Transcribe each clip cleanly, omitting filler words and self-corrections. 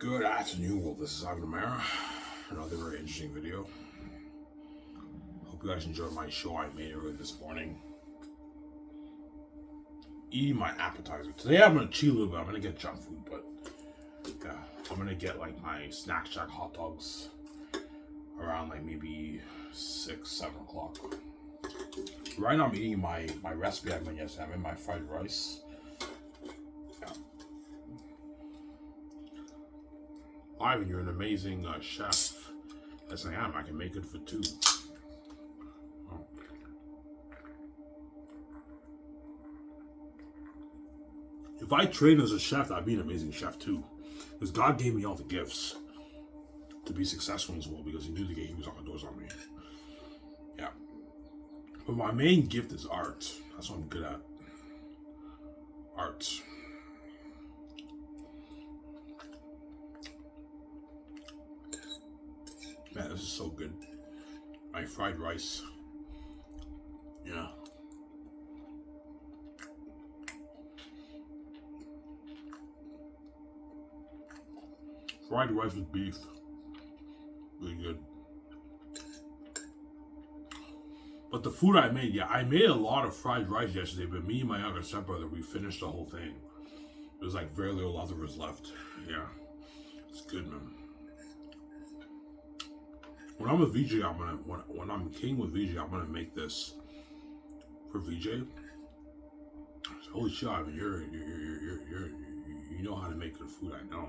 Good afternoon, well, this is Ivan Amara. Another very interesting video. Hope you guys enjoyed my show I made earlier this morning. Eating my appetizer. Today I'm gonna cheat a little bit. I'm gonna get junk food, but I'm gonna get like my Snack Shack hot dogs around like maybe 6, 7 o'clock. Right now I'm eating my recipe I made yesterday. I'm in my fried rice. Ivan, you're an amazing chef. Yes, I am. I can make it for 2. Oh. If I trained as a chef, I'd be an amazing chef too. Because God gave me all the gifts to be successful in this world because He knew He was knocking doors on me. Yeah. But my main gift is art. That's what I'm good at. Art. Man, this is so good. My fried rice. Yeah. Fried rice with beef. Really good. But the food I made, I made a lot of fried rice yesterday, but me and my younger stepbrother, we finished the whole thing. There's like very little leftovers left. Yeah. It's good, man. When I'm a VJ, when I'm king with VJ, I'm gonna make this for VJ. So, holy shit, I mean, you know how to make good food. I know.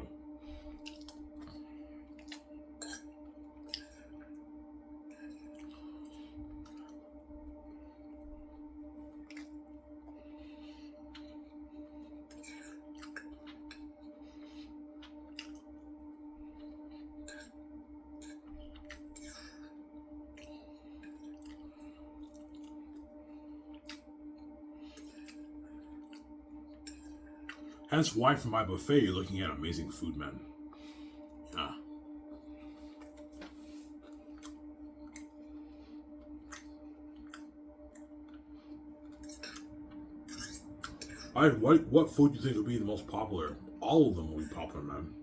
Hence why for my buffet you're looking at amazing food, man. Yeah. What food do you think will be the most popular? All of them will be popular, man.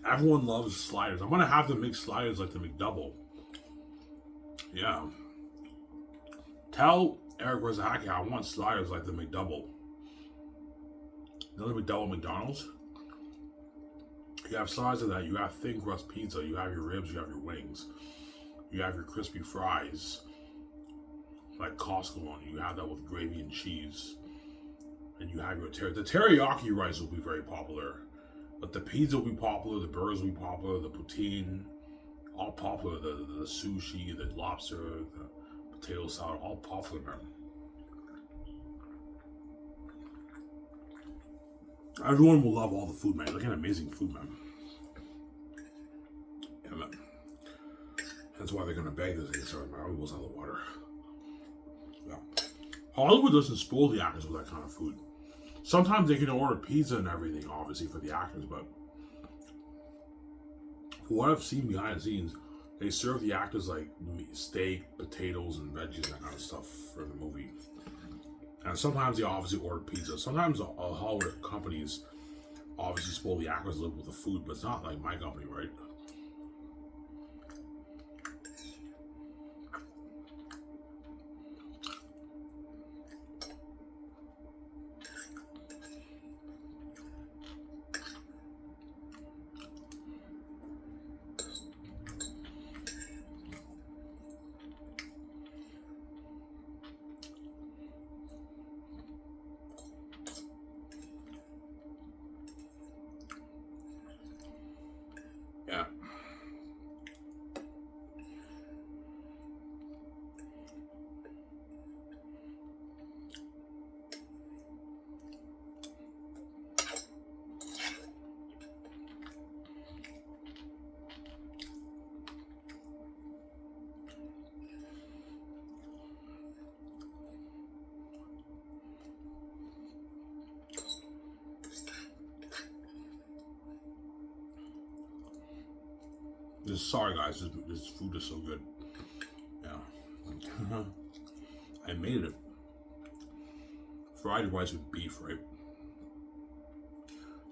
Everyone loves sliders. I'm gonna have them make sliders like the McDouble. Yeah. Tell Eric Rozahaki I want sliders like the McDouble. Another McDouble McDonald's. You have sliders of that. You have thin crust pizza. You have your ribs. You have your wings. You have your crispy fries, like Costco one. You have that with gravy and cheese. And you have your the teriyaki rice will be very popular, but the pizza will be popular. The burgers will be popular. The poutine, all popular. The sushi, the lobster, the potato salad, all popular, man. Everyone will love all the food, man. Look at amazing food, man. Yeah, man. That's why they're gonna beg this thing. Sorry, man. I almost out of the water. Yeah. Hollywood doesn't spoil the actors with that kind of food. Sometimes they can order pizza and everything, obviously, for the actors, but for what I've seen behind the scenes, they serve the actors like steak, potatoes, and veggies, that kind of stuff for the movie. And sometimes they obviously order pizza. Sometimes Hollywood companies obviously spoil the actors a little with the food, but it's not like my company, right? Yeah. Sorry guys, this food is so good. Yeah. I made it. Fried rice with beef, right?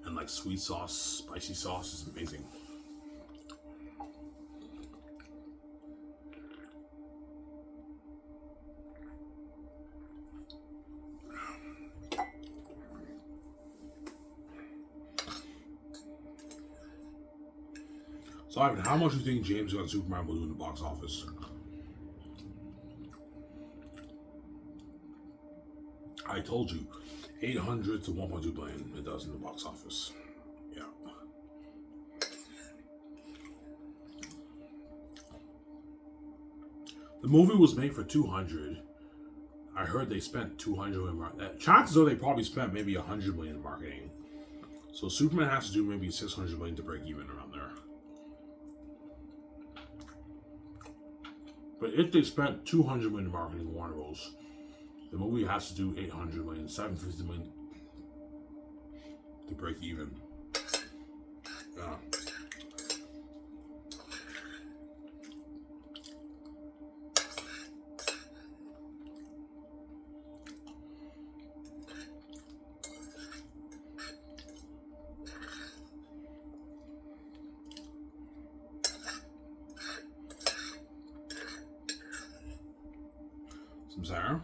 And like like sweet sauce, spicy sauce is amazing. So, Ivan, how much do you think James Gunn Superman will do in the box office? I told you, 800 to 1.2 billion it does in the box office. Yeah. The movie was made for 200. I heard they spent 200 in marketing. Chances are they probably spent maybe 100 million in marketing. So Superman has to do maybe 600 million to break even around there. But if they spent 200 million in marketing, Warner Bros., the movie has to do 800 million, 750 million to break even. Yeah. Some sour.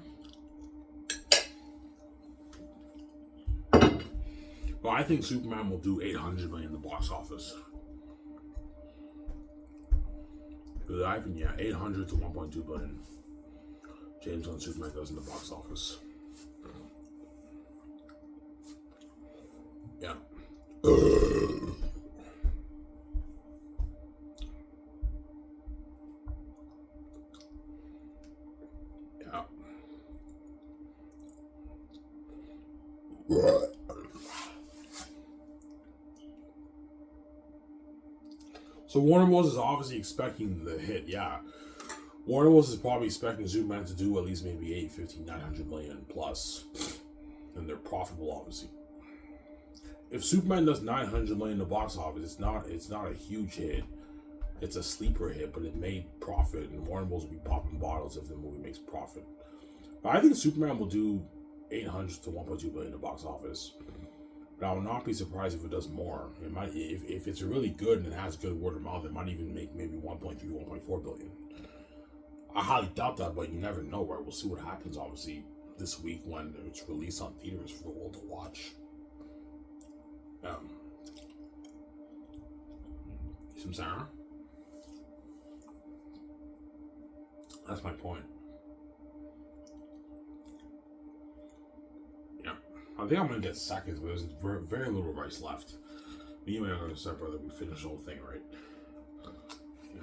Well, I think Superman will do 800 million in the box office. But I think, yeah, 800 to 1.2 billion. James Gunn Superman does in the box office. Yeah. Yeah. So Warner Bros. Is obviously expecting the hit, yeah. Warner Bros. Is probably expecting Superman to do at least maybe 850, 900 million plus. And they're profitable, obviously. If Superman does 900 million in the box office, it's not a huge hit. It's a sleeper hit, but it made profit, and Warner Bros. Will be popping bottles if the movie makes profit. But I think Superman will do 800 to 1.2 billion in the box office. But I would not be surprised if it does more. It might, if it's really good and it has good word of mouth, it might even make maybe 1.3, 1.4 billion. I highly doubt that, but you never know, right? We'll see what happens, obviously, this week when it's released on theaters for the world to watch. Some sour? That's my point. Yeah. I think I'm going to get seconds, but there's very, very little rice left. Me and my younger sister brother, we finished the whole thing, right? Yeah.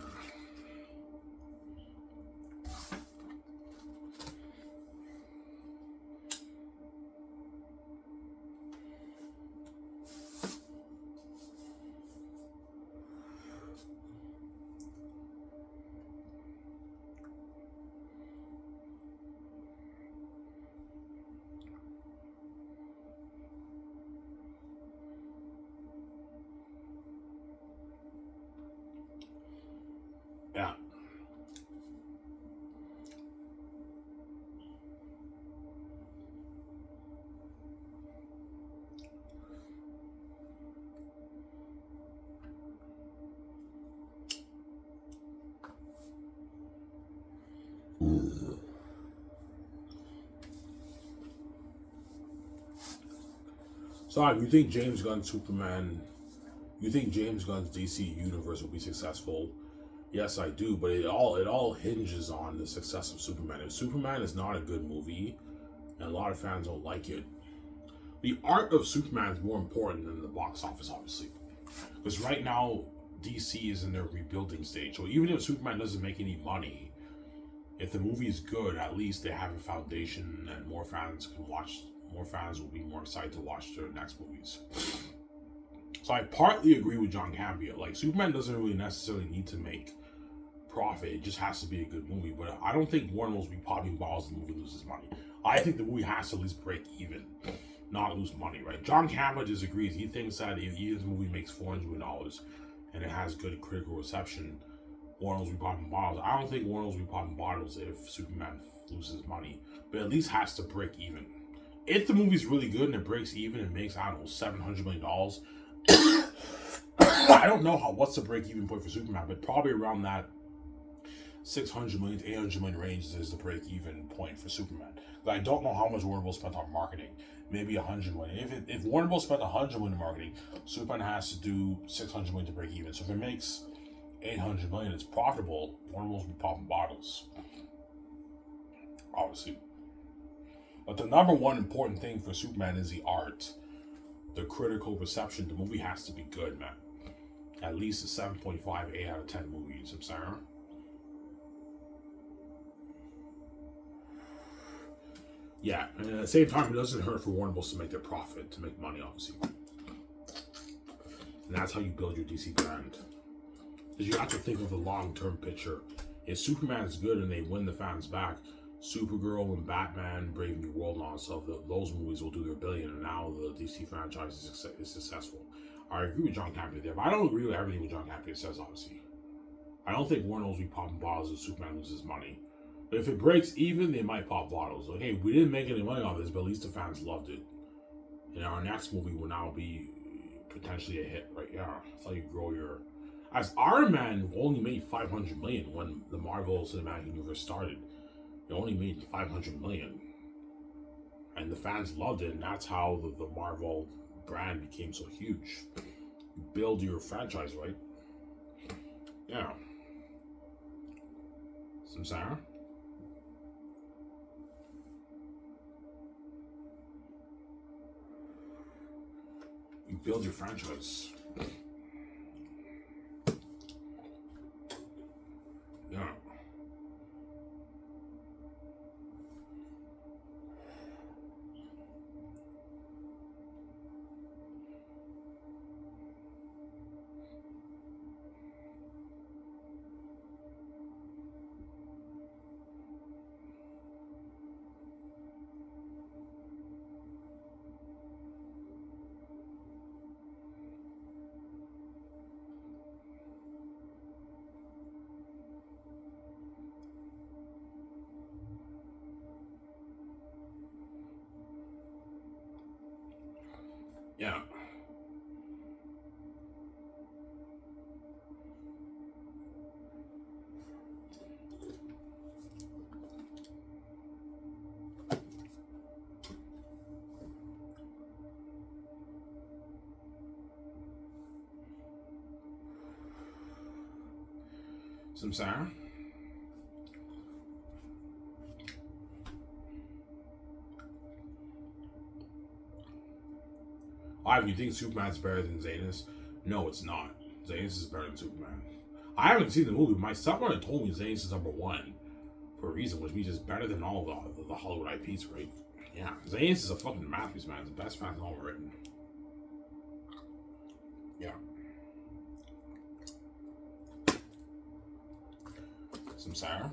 Yeah. So, you think James Gunn's Superman, you think James Gunn's DC universe will be successful? Yes, I do, but it all hinges on the success of Superman. If Superman is not a good movie, and a lot of fans don't like it, the art of Superman is more important than the box office, obviously. Because right now, DC is in their rebuilding stage. So even if Superman doesn't make any money, if the movie is good, at least they have a foundation and more fans can watch. More fans will be more excited to watch their next movies. So I partly agree with John Campbell. Like, Superman doesn't really necessarily need to make profit. It just has to be a good movie. But I don't think Warner will be popping balls if the movie loses money. I think the movie has to at least break even, not lose money, right? John Campbell disagrees. He thinks that if the movie makes $400 million and it has good critical reception, Warner will be popping bottles. I don't think Warner will be popping bottles if Superman loses money, but at least has to break even. If the movie's really good and it breaks even and makes, I don't know, $700 million, I don't know what's the break-even point for Superman, but probably around that 600 million to 800 million range is the break-even point for Superman. But I don't know how much Warner Bros. Spent on marketing. Maybe 100 million. If Warner Bros. Spent 100 million on marketing, Superman has to do 600 million to break even. So if it makes 800 million, it's profitable. Warner Bros. Will be popping bottles, obviously. But the number one important thing for Superman is the art, the critical reception. The movie has to be good, man. At least a 7.5, 8 out of 10 movies. I'm sorry. Yeah, and at the same time, it doesn't hurt for Warner Bros. To make their profit, to make money, obviously. And that's how you build your DC brand. Because you have to think of the long-term picture. If Superman's good and they win the fans back, Supergirl and Batman, Brave New World and all that stuff, those movies will do their billion, and now the DC franchise is successful. I agree with John Carpenter there, but I don't agree with everything John Carpenter says, obviously. I don't think Warner will be popping bottles if Superman loses money. But if it breaks even, they might pop bottles. Like, hey, we didn't make any money off this, but at least the fans loved it. And our next movie will now be potentially a hit, right? Yeah, that's how you grow your... As Iron Man only made 500 million when the Marvel Cinematic Universe started. It only made 500 million. And the fans loved it, and that's how the Marvel brand became so huge. You build your franchise, right? Yeah. Some Sarah? You build your franchise. Yeah. Yeah. Some Sarah? If you think Superman's better than Xanus, no, it's not. Xanus is better than Superman. I haven't seen the movie. My stepmother told me Xanus is number one for a reason, which means it's better than all the Hollywood IPs, right? Yeah, Xanus is a fucking masterpiece, man. It's the best fan novel written. Yeah. Some Sarah?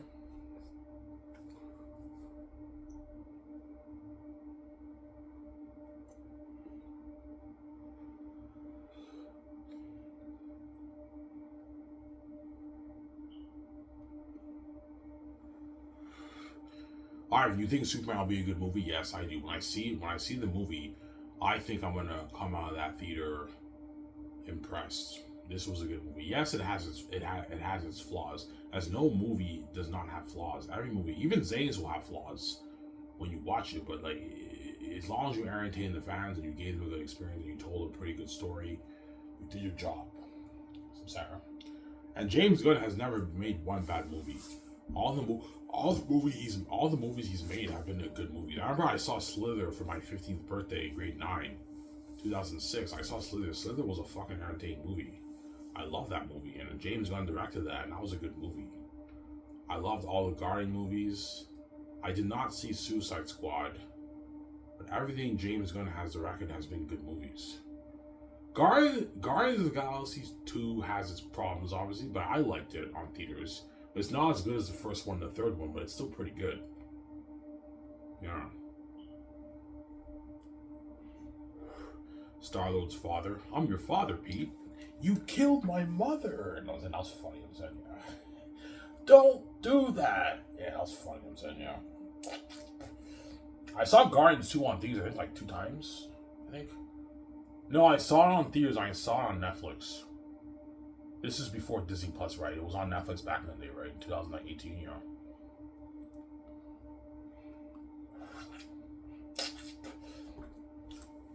Alright, you think Superman will be a good movie? Yes, I do. When I see the movie, I think I'm gonna come out of that theater impressed. This was a good movie. Yes, it has its flaws. As no movie does not have flaws. Every movie, even Zane's, will have flaws when you watch it. But like, as long as you entertain the fans and you gave them a good experience and you told a pretty good story, you did your job. Some Sarah. And James Gunn has never made one bad movie. All the movies he's made have been a good movie. I remember I saw Slither for my 15th birthday, grade 9, 2006. I saw Slither. Slither was a fucking entertaining movie. I love that movie, and James Gunn directed that, and that was a good movie. I loved all the Guardian movies. I did not see Suicide Squad, but everything James Gunn has directed has been good movies. Guardians of the Galaxy 2 has its problems, obviously, but I liked it on theaters. It's not as good as the first one and the third one, but it's still pretty good. Yeah. Star-Lord's father. I'm your father, Pete. You killed my mother. And that was funny. I said, yeah. Don't do that. Yeah, that was funny. I said, yeah. I saw Guardians 2 on theaters, I think, like 2 times. I think. No, I saw it on theaters. I saw it on Netflix. This is before Disney Plus, right? It was on Netflix back in the day, right? In 2018, you know.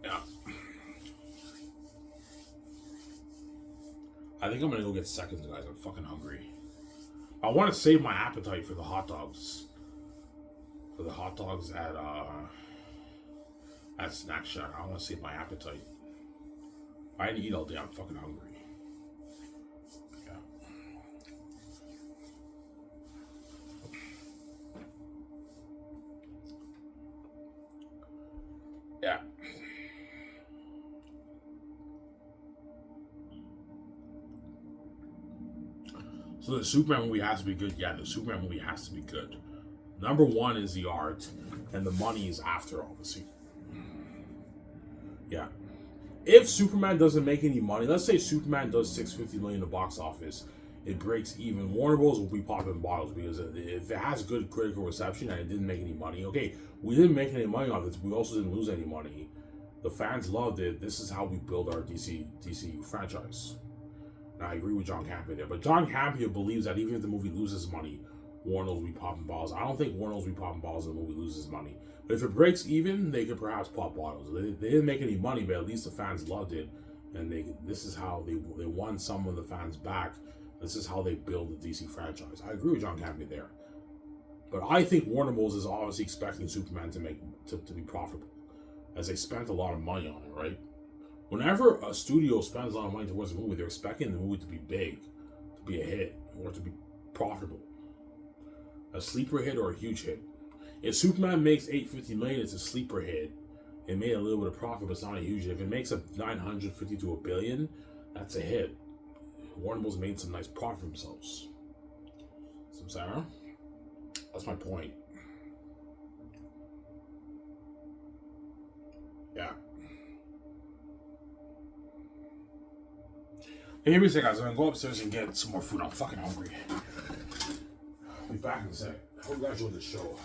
Yeah. I think I'm gonna go get seconds, guys. I'm fucking hungry. I want to save my appetite for the hot dogs. For the hot dogs at Snack Shack. I want to save my appetite. I didn't eat all day. I'm fucking hungry. Yeah. So the Superman movie has to be good. Yeah, the Superman movie has to be good. Number one is the art, and the money is after, obviously. Yeah. If Superman doesn't make any money, let's say Superman does $650 million in the box office, it breaks even. Warner Bros. Will be popping bottles because if it has good critical reception and it didn't make any money, okay, we didn't make any money on this. We also didn't lose any money. The fans loved it. This is how we build our DCU franchise. And I agree with John Campea there. But John Campea believes that even if the movie loses money, Warner will be popping bottles. I don't think Warner will be popping bottles if the movie loses money. But if it breaks even, they could perhaps pop bottles. They didn't make any money, but at least the fans loved it. And this is how they won some of the fans back. This is how they build the DC franchise. I agree with John Campea there. But I think Warner Bros. Is obviously expecting Superman to be profitable, as they spent a lot of money on it, right? Whenever a studio spends a lot of money towards a movie, they're expecting the movie to be big, to be a hit, or to be profitable. A sleeper hit or a huge hit. If Superman makes $850 million, it's a sleeper hit. It made a little bit of profit, but it's not a huge hit. If it makes a $950 to $1 billion, that's a hit. Warner Bros. Made some nice profit for themselves. So, Sarah, that's my point. Yeah. Hey, give me a second, guys. I'm gonna go upstairs and get some more food. I'm fucking hungry. I'll be back in a sec. I hope you guys enjoyed this show.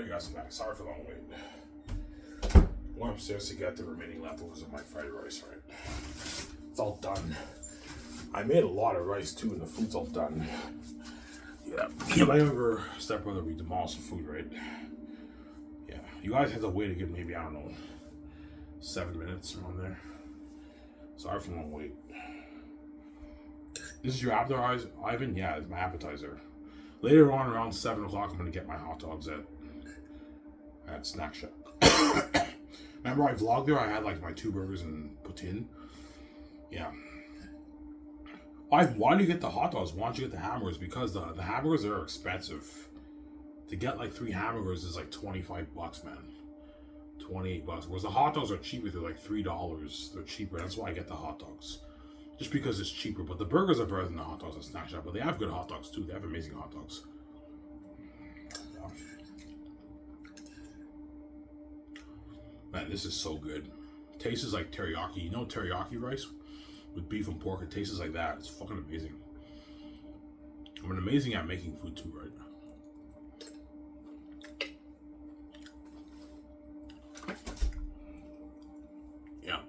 Alright guys, I'm back. Sorry for the long wait. Went upstairs to get the remaining leftovers of my fried rice, right? It's all done. I made a lot of rice too, and the food's all done. Yeah. My younger stepbrother, we demolished the food, right? Yeah. You guys have to wait a good, maybe, I don't know, 7 minutes around there. Sorry for the long wait. This is your appetizer, Ivan? Yeah, it's my appetizer. Later on, around 7 o'clock, I'm going to get my hot dogs at Snack Shack. Remember I vlogged there? I had like my 2 burgers and poutine. Yeah. Why do you get the hot dogs? Why don't you get the hamburgers? Because the hamburgers are expensive. To get like 3 hamburgers is like $25, man. $28. Whereas the hot dogs are cheaper. They're like $3. They're cheaper. That's why I get the hot dogs. Just because it's cheaper. But the burgers are better than the hot dogs at Snack Shack. But they have good hot dogs too. They have amazing hot dogs. Man, this is so good. Tastes like teriyaki. You know teriyaki rice? With beef and pork. It tastes like that. It's fucking amazing. I'm amazing at making food too, right? Yeah.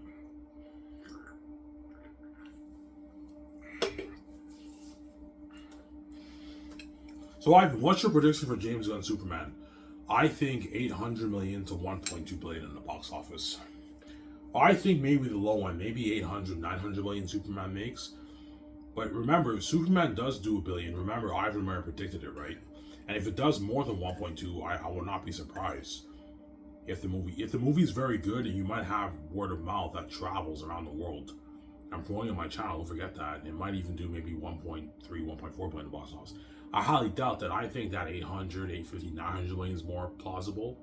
So, Ivan, what's your prediction for James Gunn Superman? I think 800 million to 1.2 billion in the box office. I think maybe the low one, maybe 800, 900 million Superman makes. But remember, if Superman does do $1 billion, remember Ivan Murray predicted it, right? And if it does more than 1.2, I will not be surprised. If the movie is very good, and you might have word of mouth that travels around the world. I'm promoting on my channel, don't forget that. It might even do maybe 1.3, 1.4 billion in the box office. I highly doubt that. I think that 800, 850, 900 million is more plausible.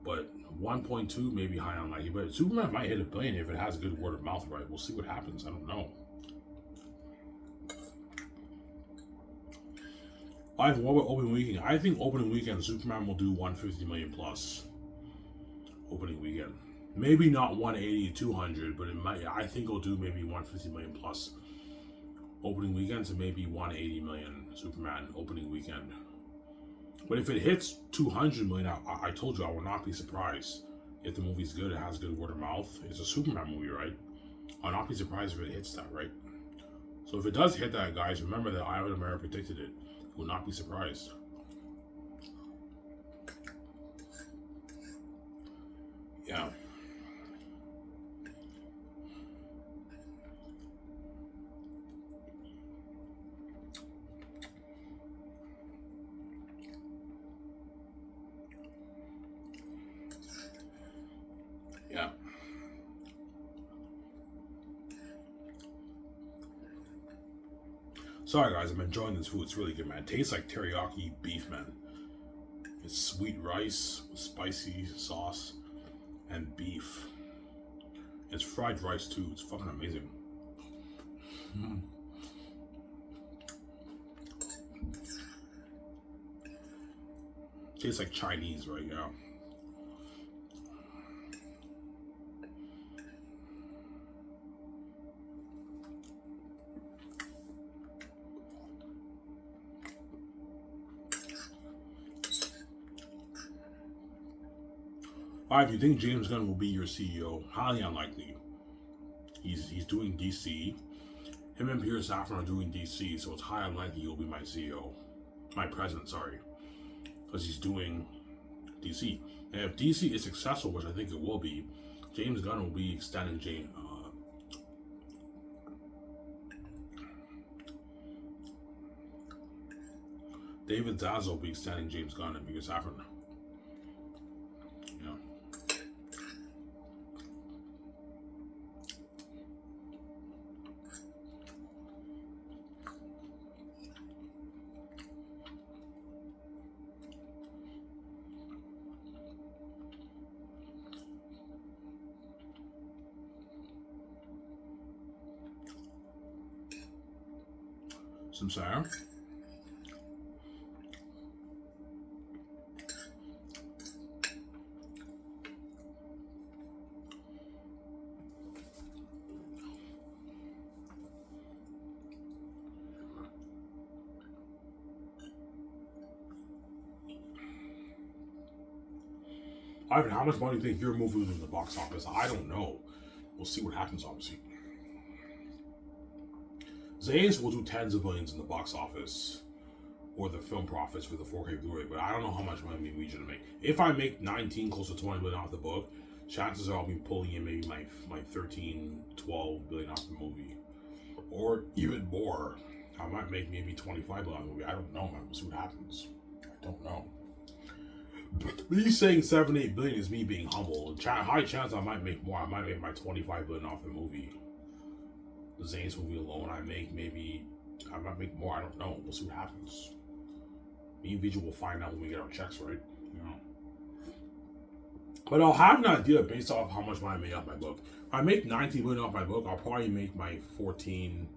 But 1.2 may be high on likely. But Superman might hit $1 billion if it has good word of mouth, right? We'll see what happens. I don't know. What about opening weekend? I think opening weekend Superman will do 150 million plus. Opening weekend. Maybe not 180, 200, but it might. I think it'll do maybe 150 million plus. Opening weekend to maybe 180 million Superman opening weekend. But if it hits 200 million, I told you I will not be surprised. If the movie's good, it has good word of mouth. It's a Superman movie, right? I'll not be surprised if it hits that, right? So if it does hit that, guys, remember that Ivan Murray predicted it. Will not be surprised. Yeah. Yeah. Sorry guys, I'm enjoying this food. It's really good, man. It tastes like teriyaki beef, man. It's sweet rice with spicy sauce and beef. It's fried rice too. It's fucking amazing. Tastes like Chinese, right? Yeah. Alright, if you think James Gunn will be your CEO, highly unlikely. He's doing DC. Him and Peter Safran are doing DC, so it's highly unlikely he'll be my CEO. My president, sorry. Because he's doing DC. And if DC is successful, which I think it will be, James Gunn will be extending David Zaslav will be extending James Gunn and Peter Safran. Yeah. Some sour. Ivan, how much money do you think your movie will do in the box office? I don't know. We'll see what happens, obviously. Xanus will do tens of billions in the box office, or the film profits for the 4K Blu-ray, but I don't know how much money we're gonna make. If I make 19, close to 20 billion off the book, chances are I'll be pulling in maybe my 13, 12 billion off the movie, or even more. I might make maybe 25 billion off the movie. I don't know, man. We'll see what happens. I don't know. But me saying 7, 8 billion is me being humble. High chance I might make more. I might make my 25 billion off the movie. The Xanus movie alone, I might make more. I don't know. We'll see what happens. Me and Vijay will find out when we get our checks, right? You know. But I'll have an idea based off how much money I make off my book. If I make 19 million off my book, I'll probably make my 14.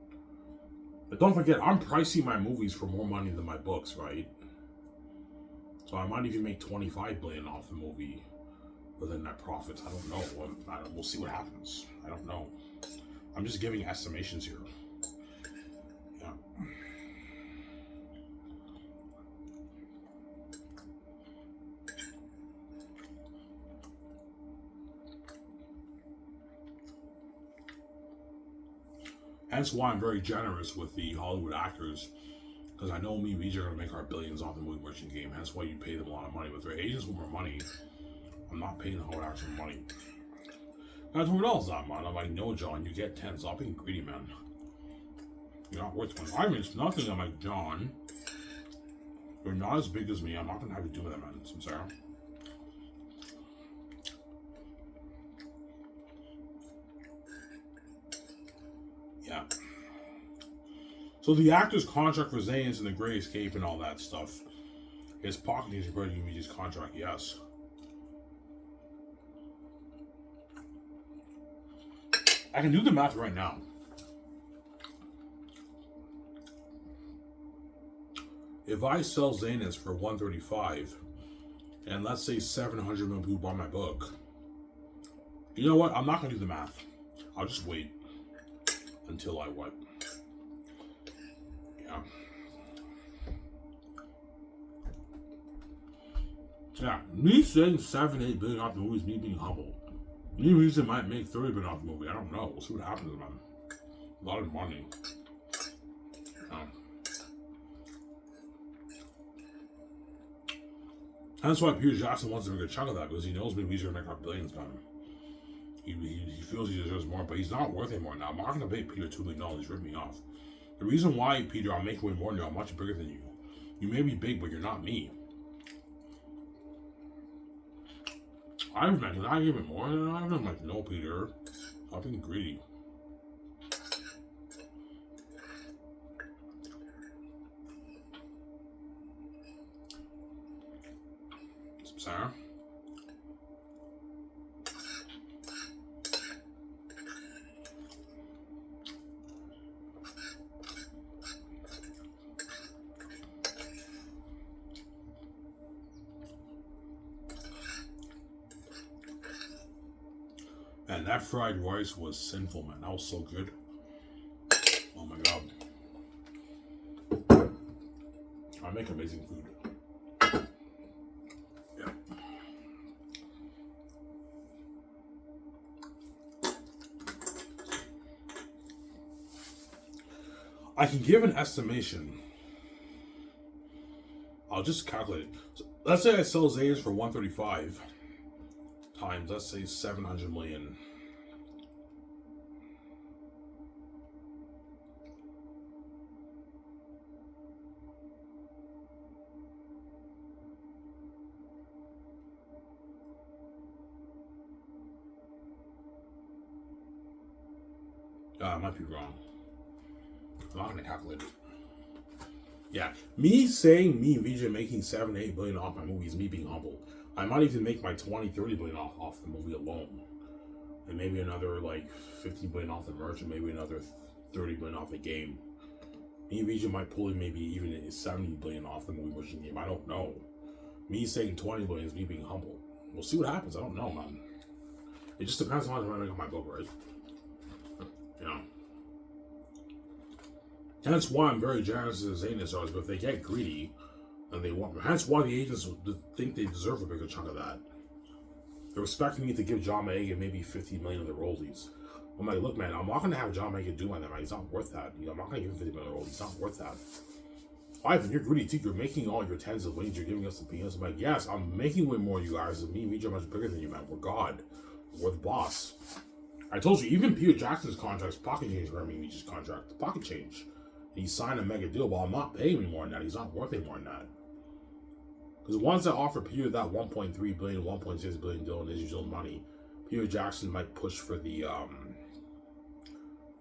But don't forget, I'm pricing my movies for more money than my books, right? So I might even make 25 billion off the movie within net profits. I don't know. We'll see what happens. I don't know. I'm just giving estimations here. Yeah. Hence why I'm very generous with the Hollywood actors, because I know me and Vijay are going to make our billions off the movie merchant game. Hence why you pay them a lot of money. With their agents with more money, I'm not paying the Hollywood actors money. That's $20 that, man. I'm like, no, John, you get 10. Stop being greedy, man. You're not worth 20. I mean, it's nothing. I'm like, John, you're not as big as me. I'm not going to have you do that, man. I'm sorry. Yeah. So the actor's contract for Xanus and The Great Escape and all that stuff, his pocket is ready to give me his contract, yes. I can do the math right now. If I sell Xanus for 135, and let's say 700 million people buy my book, you know what? I'm not gonna do the math. I'll just wait until I what? Yeah. Yeah. Me saying 7, 8 billion off the movie is me being humble. Any reason might make 30 billion off the movie. I don't know. We'll see what happens, man. A lot of money. That's why Peter Jackson wants to make a chunk of that, because he knows maybe he's going to make our billions, man. He feels he deserves more, but he's not worth it more now. I'm not going to pay Peter $2 million. He's ripping me off. The reason why, Peter, I'm making way more than you, I'm much bigger than you. You may be big, but you're not me. Iron Man, can I give it more than Iron Man? I'm like, no, Peter. Stop being greedy. Sarah? And that fried rice was sinful, man. That was so good. Oh my god. I make amazing food. Yeah. I can give an estimation. I'll just calculate it. So let's say I sell Xanus for 135 times, let's say 700 million. I might be wrong. I'm not gonna calculate it. Yeah, me saying me and Vijay making 7, 8 billion off my movie is me being humble. I might even make my 20, 30 billion off the movie alone. And maybe another like 15 billion off the merch, and maybe another 30 billion off the game. Me and Vijay might pull in maybe even 70 billion off the movie merch game. I don't know. Me saying 20 billion is me being humble. We'll see what happens. I don't know, man. It just depends on how much I make on my book, right? You know. That's why I'm very generous to the Xanus artists, but if they get greedy, and they want, that's why the agents think they deserve a bigger chunk of that. They're expecting me to give John Boyega maybe $50 million of the royalties. I'm like, look, man, I'm not gonna have John Boyega do my name. He's not worth that. I'm not gonna give him $50 million royalties. He's not worth that. Ivan, you're greedy too. You're making all your tens of millions. You're giving us the peanuts. I'm like, yes, I'm making way more, you guys. Me and Vijay are much bigger than you, man. We're God. We're the boss. I told you, even Peter Jackson's contract's pocket change for me, Vijay's contract. The pocket change. He signed a mega deal, but I'm not paying him more than that. He's not worth any more than that. Because once I offer Peter that 1.3 billion, 1.6 billion deal in his own money, Peter Jackson might push for the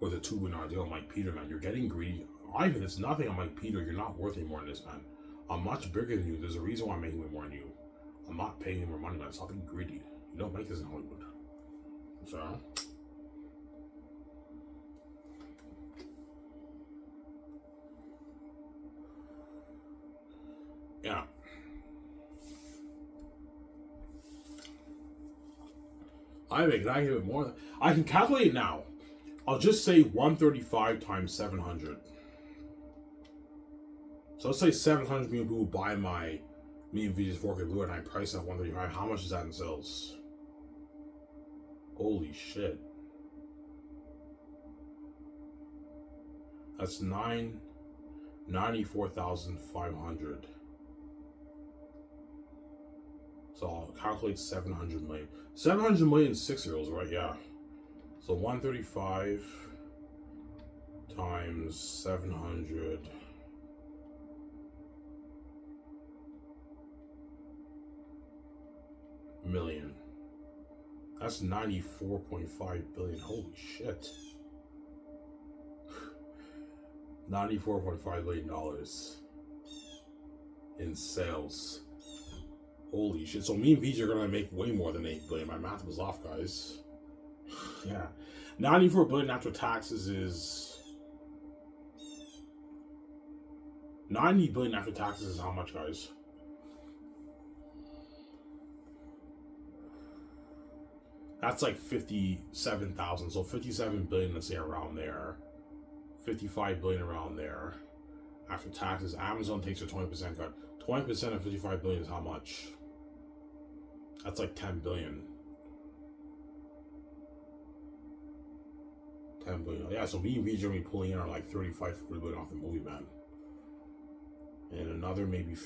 $2 billion deal. I'm like, Peter, man, you're getting greedy. Ivan, it's nothing. I'm like, Peter, you're not worth any more than this, man. I'm much bigger than you. There's a reason why I'm making way more than you. I'm not paying you more money, man. Stop being greedy. You don't make this in Hollywood. So, yeah. Ivan, can I give it more? I can calculate it now. I'll just say 135 times 700. So let's say 700 million people buy me and Vijay's 4K Blue, and I price at 135. How much is that in sales? Holy shit. That's 94,500. So I'll calculate 700 million. 700 million 6-year-olds, right? Yeah. So 135 times 700 million. That's 94.5 billion. Holy shit. $94.5 billion in sales. Holy shit. So me and Vijay are gonna make way more than 8 billion. My math was off, guys. Yeah. 94 billion after taxes is 90 billion after taxes is how much, guys? That's like 57,000. So 57 billion, let's say around there. 55 billion around there. After taxes, Amazon takes a 20% cut. 20% of 55 billion is how much? That's like 10 billion. 10 billion. Yeah, so me and Vijay are going to be pulling in on like 35, 40 billion off the movie, man. And another maybe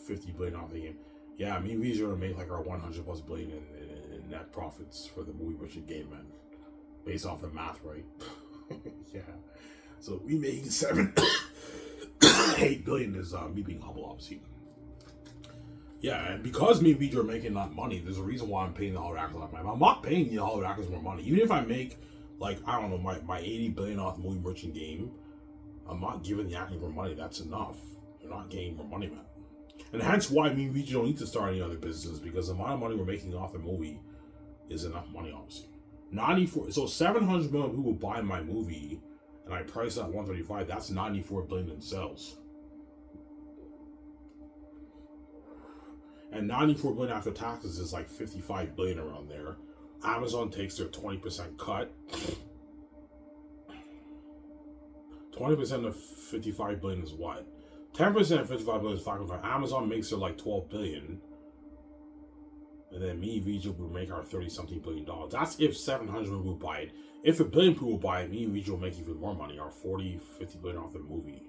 50 billion off the game. Yeah, me and Vijay are going to make like our 100 plus billion in net profits for the movie Richard game, man. Based off the math, right? Yeah. So we making 8 billion is me being humble, obviously. Yeah, and because me and Vijay are making that money, there's a reason why I'm paying the Hollywood actors money. I'm not paying the Hollywood actors more money. Even if I make, like, I don't know, my 80 billion off movie merchant game, I'm not giving the actors more money. That's enough. They're not getting more money, man. And hence why me and Vijay don't need to start any other business, because the amount of money we're making off the movie is enough money, obviously. 94, so 700 million people buy my movie, and I price at 135. That's 94 billion in sales. And 94 billion after taxes is like 55 billion around there. Amazon takes their 20% cut. 20% of 55 billion is what? 10% of 55 billion is 5.5. Amazon makes their like 12 billion. And then me and Vijay will make our 30-something billion dollars. That's if 700 will buy it. If a billion people will buy it, me and Vijay will make even more money. Our 40, 50 billion off the movie.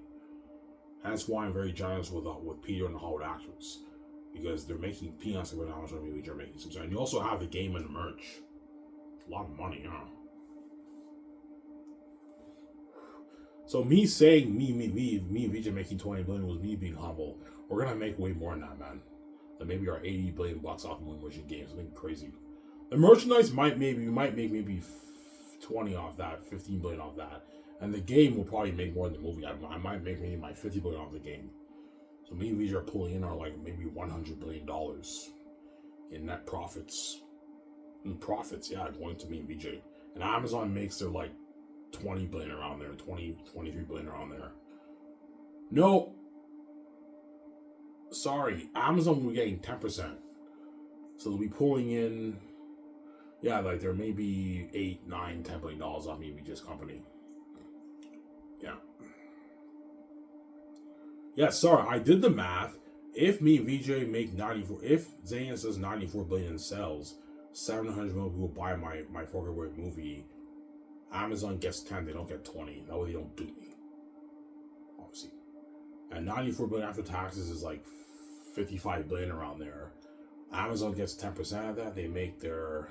That's why I'm very generous with Peter and the Hollywood actors. Because they're making peanuts with how much money Vijay are making. And you also have the game and the merch. A lot of money, huh? So me saying me and Vijay making 20 billion was me being humble. We're gonna make way more than that, man. Like maybe our 80 billion bucks off movie merchant games, something crazy. The merchandise we might make maybe 20 off that, 15 billion off that, and the game will probably make more than the movie. I might make maybe my 50 billion off the game. So me and Vijay are pulling in our like maybe $100 billion in net profits. Yeah, going to me and Vijay. And Amazon makes their like 20 billion around there, 23 billion around there. No. Sorry, Amazon will be getting 10%. So they'll be pulling in, yeah, like there may be $8, $9, $10 billion on me and Vijay's company. Yeah. Yeah, sorry, I did the math. if me and VJ make 94, if Xanus does 94 billion in sales, 700 million people buy my favorite movie. Amazon gets 10, they don't get 20. That way they don't do me. Obviously. And 94 billion after taxes is like 55 billion around there. Amazon gets 10% of that. They make their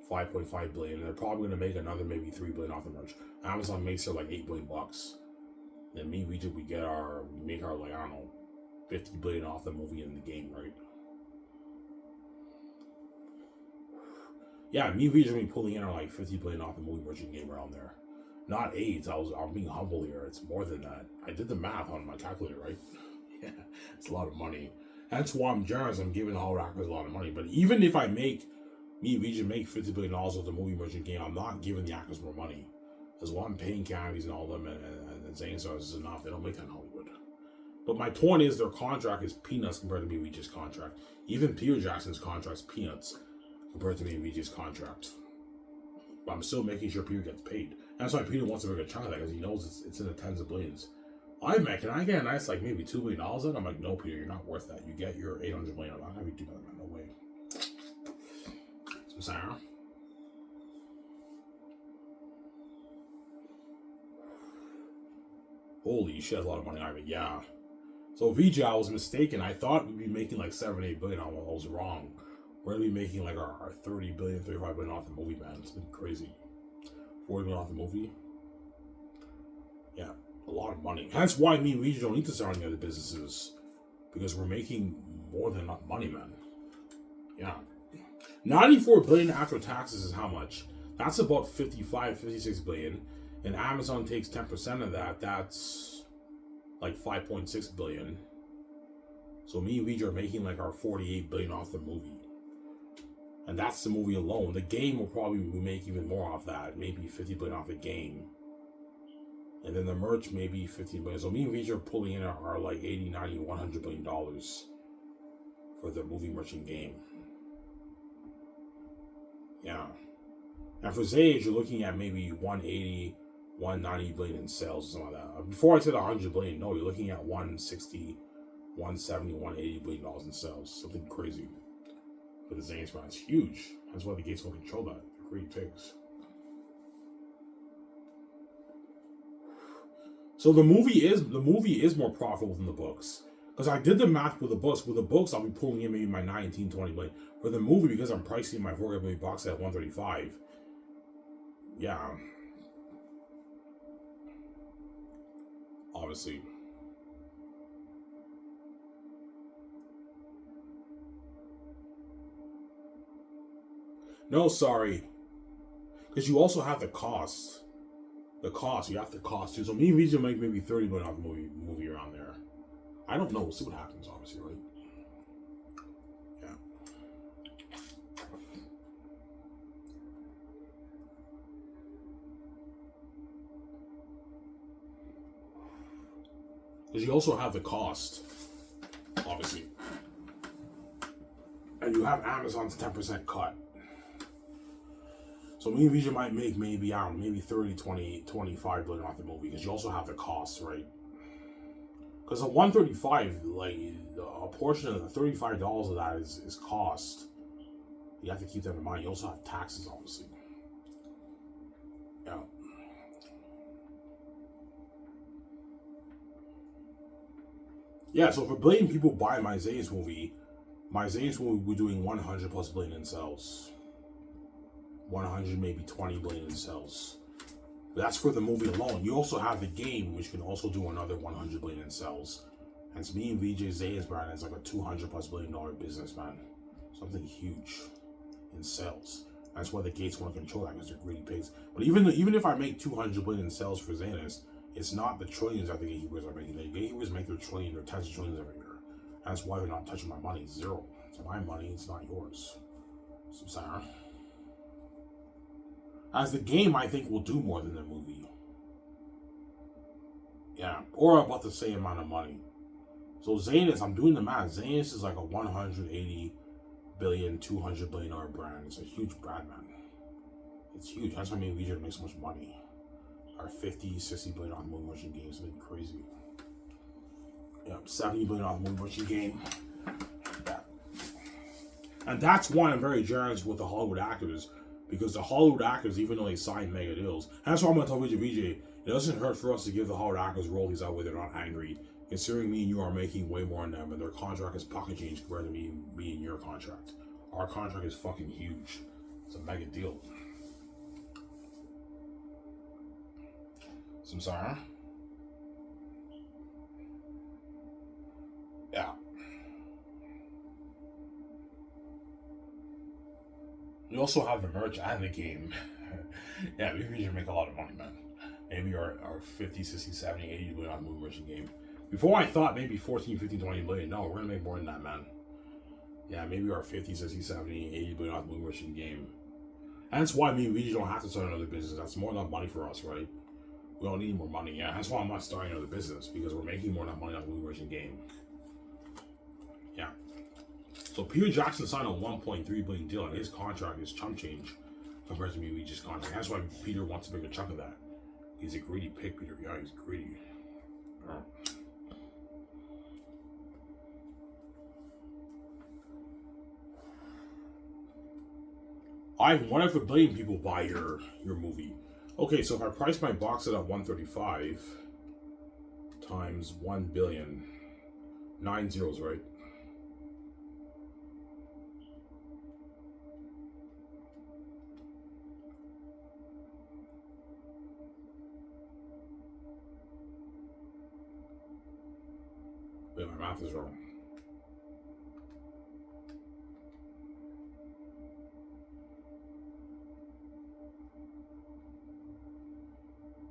5.5 billion. They're probably going to make another maybe 3 billion off the merch. Amazon makes their like 8 billion bucks. Then we make our like, I don't know, 50 billion off the movie in the game, right? Yeah, me regionally pulling in are like 50 billion off the movie merchant game around there. Not AIDS. I'm being humble here. It's more than that. I did the math on my calculator, right? Yeah, it's a lot of money. That's why I'm generous. I'm giving all rappers a lot of money. But even if I make region make $50 billion of the movie merchant game, I'm not giving the actors more money. As well, I'm paying cavities and all them and saying so is enough. They don't make that in Hollywood. But my point is their contract is peanuts compared to me Regis' contract. Even Peter Jackson's contract's peanuts compared to me and VJ's contract. But I'm still making sure Peter gets paid. And that's why Peter wants to make a chunk of that, because he knows it's in the tens of billions. Can I get a nice like maybe $2 billion in? I'm like, no, Peter, you're not worth that. You get your 800 million. I'm not gonna be doing that, no way. So Sarah. Holy shit, that's a lot of money, Ivan. Yeah. So VJ, I was mistaken. I thought we'd be making like 7-8 billion. I was wrong. We're gonna be making like our 30 billion, 35 billion off the movie, man. It's been crazy. 40 million off the movie. Yeah, a lot of money. That's why me and Regis don't need to start any other businesses, because we're making more than enough money, man. Yeah. 94 billion after taxes is how much? That's about 56 billion. And Amazon takes 10% of that. That's like 5.6 billion. So me and VJ are making like our 48 billion off the movie. And that's the movie alone. The game will probably make even more off that. Maybe 50 billion off the game. And then the merch, maybe 15 billion. So me and VJ are pulling in our like 80, 90, 100 billion dollars for the movie merchant game. Yeah. And for Zage, you're looking at maybe 180, 190 billion in sales or something like that. Before I said 100 billion, no, you're looking at 160, 170, 180 billion dollars in sales. Something crazy. For the Xanus brand, it's huge. That's why the gates will control that. They're great pigs. So the movie is more profitable than the books. Because I did the math with the books. With the books, I'll be pulling in maybe my 19, 20 billion. For the movie, because I'm pricing my 4 billion box at 135. Yeah. Obviously. No, sorry. Because you also have the cost. The cost, you have the cost too. So me and VJ make maybe 30 million off the movie around there. I don't know. We'll see what happens, obviously, right? Yeah. Because you also have the cost, obviously. And you have Amazon's 10% cut. So me and VJ might make maybe, I don't know, maybe 30, 20, 25 billion off the movie, because you also have the costs, right? Because the 135, like, a portion of the $35 of that is cost. You have to keep that in mind. You also have taxes, obviously. Yeah. Yeah, so if 1 billion people buy my Xanus movie, we're doing 100 plus billion in sales. 100, maybe 20 billion in sales. But that's for the movie alone. You also have the game, which can also do another 100 billion in sales. And to me and VJ Xanus brand is like a 200 plus billion dollar business, man. Something huge in sales. That's why the gates want to control that, because they're greedy pigs. But even if I make 200 billion in sales for Xanus, it's not the trillions that the gatekeepers are making. The gatekeepers make their trillion or tens of trillions every year. That's why they're not touching my money. It's zero. It's my money. It's not yours. So, Sarah. As the game, I think, will do more than the movie. Yeah, or about the same amount of money. So Xanus, I'm doing the math. Xanus is like a 180 billion, 200 billion dollar brand. It's a huge brand, man. It's huge. That's why me and VJ make so much money. Our 50, 60 billion on movie motion games. Something crazy. Yep, $70 billion movie merchant game. Yeah. And that's why I'm very generous with the Hollywood actors, because the Hollywood actors, even though they sign mega deals, and that's why I'm gonna tell VJ, it doesn't hurt for us to give the Hollywood actors royalties that way they're not angry, considering me and you are making way more than them, and their contract is pocket change compared to me and your contract. Our contract is fucking huge. It's a mega deal. Samsara? Yeah. We also have the merch and the game. Yeah, maybe we should make a lot of money, man. Maybe our 50, 60, 70, 80 billion on the movie merchant game. Before I thought maybe 14, 15, 20 billion. No, we're gonna make more than that, man. Yeah, maybe our 50, 60, 70, 80 billion on the movie merchant game. And that's why me and VJ don't have to start another business. That's more than enough money for us, right? We don't need more money. Yeah, that's why I'm not starting another business, because we're making more than enough money on the movie merchant game. Yeah. So Peter Jackson signed a 1.3 billion deal, and his contract is chump change compared to me and VJ's contract. That's why Peter wants a bigger chunk of that. He's a greedy pig, Peter. Yeah, he's greedy. What if a billion people buy your movie? Okay, so if I price my box set at 135 times 1 billion, 9 zeros, right? Wait, my math is wrong.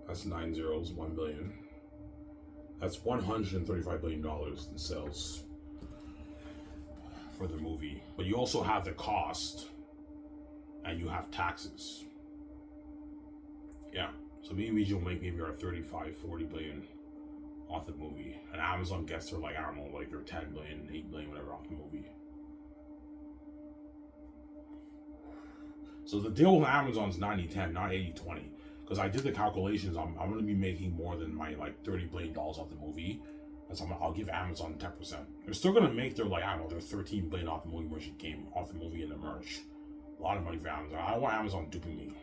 That's 9 zeros, 1 billion. That's $135 billion in sales for the movie. But you also have the cost and you have taxes. Yeah. So me and VJ will make maybe our 35, 40 billion off the movie. And Amazon gets their, like, I don't know, like their 10 billion, 8 billion, whatever off the movie. So the deal with Amazon is 90-10, not 80-20. Because I did the calculations, I'm going to be making more than my like $30 billion off the movie. And so I'll give Amazon 10%. They're still going to make their, like, I don't know, their $13 billion off the movie merchant game, off the movie and the merch. A lot of money for Amazon. I don't want Amazon duping me.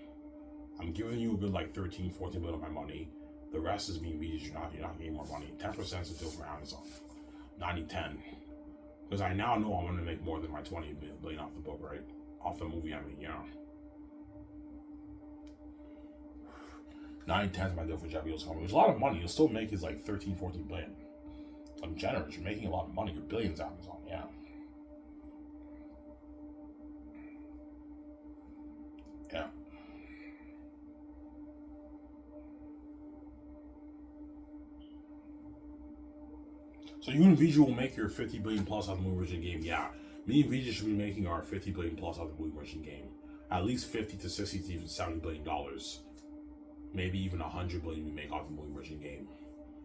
I'm giving you a good like 13, 14 billion of my money. The rest is being VJs. You're not getting more money. 10% is a deal for Amazon. 90-10. Because I now know I'm going to make more than my 20 billion off the book, right? Off the movie, I mean, you know. 9-10 is my deal for Jeff Bezos' company. It's a lot of money. You'll still make is like 13, 14 billion. I'm generous. You're making a lot of money. You're billions Amazon, yeah. Yeah. So you and VJ will make your 50 billion plus on the movie merchant game, yeah. Me and VJ should be making our 50 billion plus on the movie merchant game. At least 50 to 60 to even $70 billion. Maybe even 100 billion we make off the movie merchant game.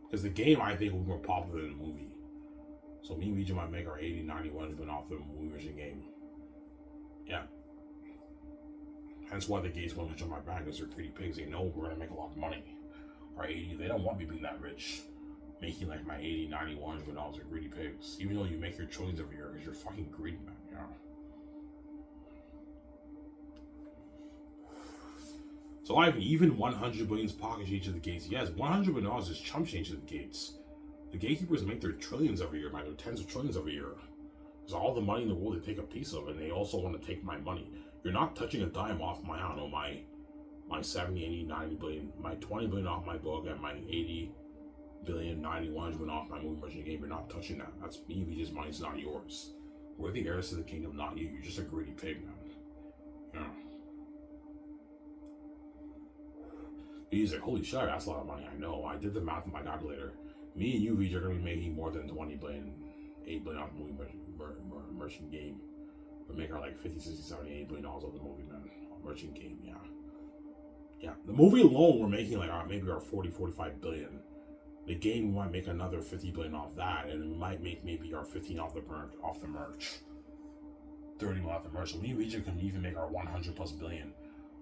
Because the game, I think, will be more popular than the movie. So me and VJ might make our 80, 91 billion off the movie merchant game. Yeah. Hence why the gates won't touch on my back, because they're greedy pigs. They know we're going to make a lot of money. Our 80, they don't want me being that rich. Making like my 80, 91 billion dollars are greedy pigs. Even though you make your trillions every year, because you're fucking greedy, man. You know? So even 100 billions pockets each of the gates. Yes, $100 billion is chump change to the gates. The gatekeepers make their trillions every year, man. Their tens of trillions every year. There's all the money in the world they take a piece of, and they also want to take my money. You're not touching a dime off my, I don't know, my 70, 80, 90 billion, my 20 billion off my book, and my 80 billion, 91 went off my movie merchant game. You're not touching that. That's me, VJ's money. It's not yours. We're the heirs to the kingdom, not you. You're just a greedy pig, man. You know. He's like, holy shit, that's a lot of money. I know. I did the math on my calculator. Me and you, VJ, are going to be making more than 20 billion, 8 billion off the movie merchant game. We make our like 50, 60, 70, 80 billion dollars off the movie, man. Merchant game, yeah. Yeah. The movie alone, we're making like maybe our 40, 45 billion. The game, we might make another 50 billion off that, and we might make maybe our 15 off the merch. 30 off the merch. So me and VJ can even make our 100 plus billion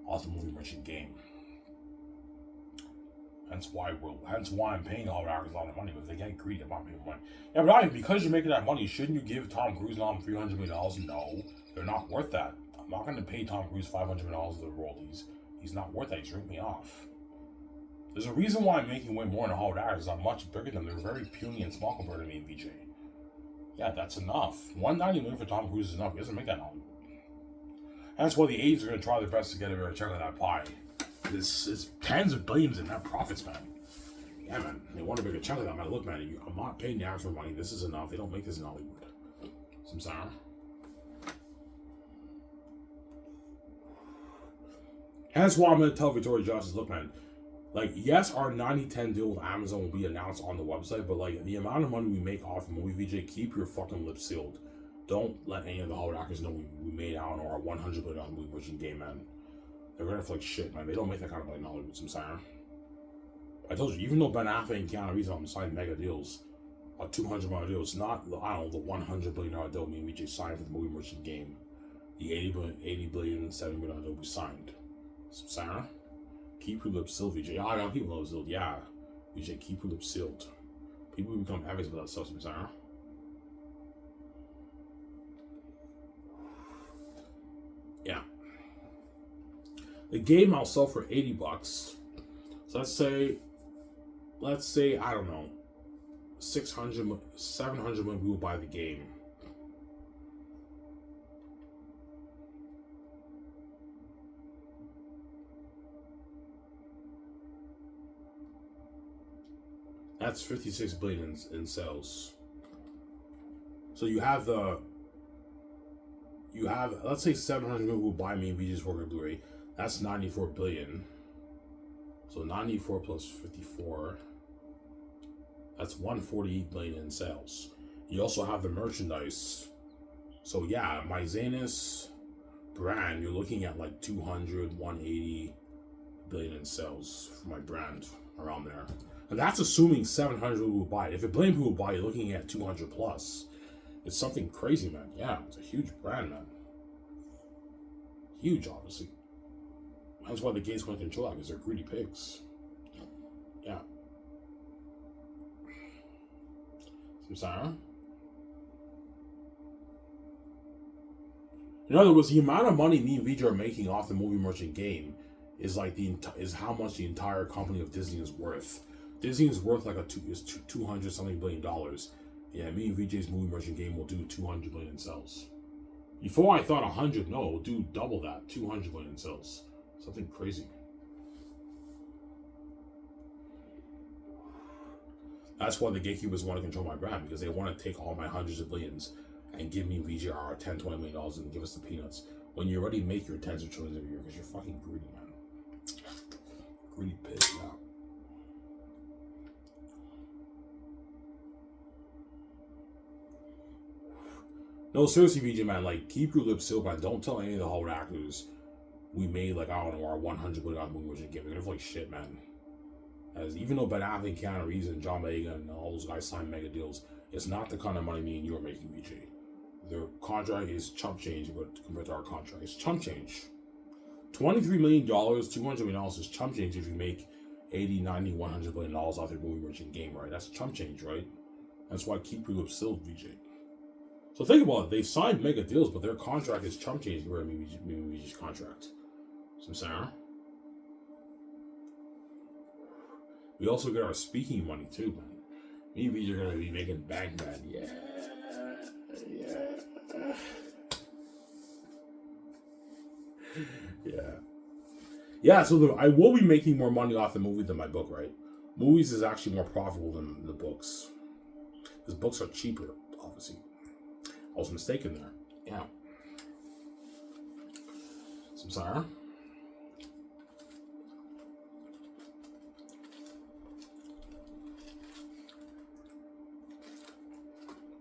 off the movie merchant game. Hence why I'm paying all the actors a lot of money, because they get greedy about making money. Yeah, but because you're making that money, shouldn't you give Tom Cruise and all $300 million? No, they're not worth that. I'm not going to pay Tom Cruise $500 million of the role. He's not worth that. He's ripped me off. There's a reason why I'm making way more than Hollywood actors. I'm much bigger than them. They're very puny and small compared to me and VJ. Yeah, that's enough. $190 million for Tom Cruise is enough. He doesn't make that in Hollywood. And that's why the agents are going to try their best to get a better check on that pie. It's tens of billions in net profits, man. Yeah, man. They want a bigger chunk of that, man. Look, man, I'm not paying the actors for money. This is enough. They don't make this in Hollywood. Samsara. And that's why I'm going to tell Victoria Justice, look, man, like, yes, our 90-10 deal with Amazon will be announced on the website, but, like, the amount of money we make off of movie VJ, keep your fucking lips sealed. Don't let any of the Hollywood actors know we made out on our $100 billion movie merchant game, man. They're gonna feel like shit, man. They don't make that kind of money in Hollywood, Samsara. I told you, even though Ben Affleck and Keanu Reeves have signed mega deals, a $200 million deal, it's not, I don't know, the $100 billion deal me and VJ signed for the movie merchant game. The $80 billion, $70 million deal we signed. Samsara. Keep your lips sealed, VJ. I gotta keep your lips sealed. Yeah, VJ, keep your lips sealed. People become advocates about that stuff, Samsara. Yeah. The game I'll sell for $80. So let's say I don't know, 700 million people buy the game. That's 56 billion in sales. So you have let's say 700 million will buy me and VJ's 4K Blu-ray. That's 94 billion. So 94 plus 54. That's 148 billion in sales. You also have the merchandise. So yeah, my Xanus brand, you're looking at like 200, 180 billion in sales for my brand around there. And that's assuming 700 people will buy it. If a billion people will buy it, you're looking at 200 plus. It's something crazy, man. Yeah, it's a huge brand, man. Huge, obviously. That's why the gays want to control that, because they're greedy pigs. Yeah. Samsara? In other words, the amount of money me and VJ are making off the movie merchant game is like is how much the entire company of Disney is worth. Disney is worth like $200 something billion. Yeah, me and VJ's movie merchant game will do 200 billion in sales. Before I thought 100, no, we'll do double that, 200 billion in sales. Something crazy. That's why the gatekeepers want to control my brand, because they want to take all my hundreds of billions and give me VJ our $10, $20 million and give us the peanuts. When you already make your tens of trillions every year, because you're fucking greedy, man. Greedy pig, yeah. No, seriously, VJ, man, like, keep your lips sealed, man. Don't tell any of the Hollywood actors we made, like, I don't know, our $100 billion movie merchant game. They're gonna feel like shit, man. As even though Ben Affleck, Keanu Reeves, and John Boyega and all those guys signed mega deals, it's not the kind of money me and you are making, VJ. Their contract is chump change compared to our contract. It's chump change. $23 million, $200 million is chump change if you make 80, 90, $100 billion off your movie merchant game, right? That's chump change, right? That's why I keep your lips sealed, VJ. So think about it. They've signed mega deals, but their contract is chump change compared to VJ's contract. Samsara. We also get our speaking money too, man. Me and VJ are gonna be making bank, man. Yeah. Yeah, so I will be making more money off the movie than my book, right? Movies is actually more profitable than the books. Because books are cheaper, obviously. I was mistaken there. Yeah. Samsara.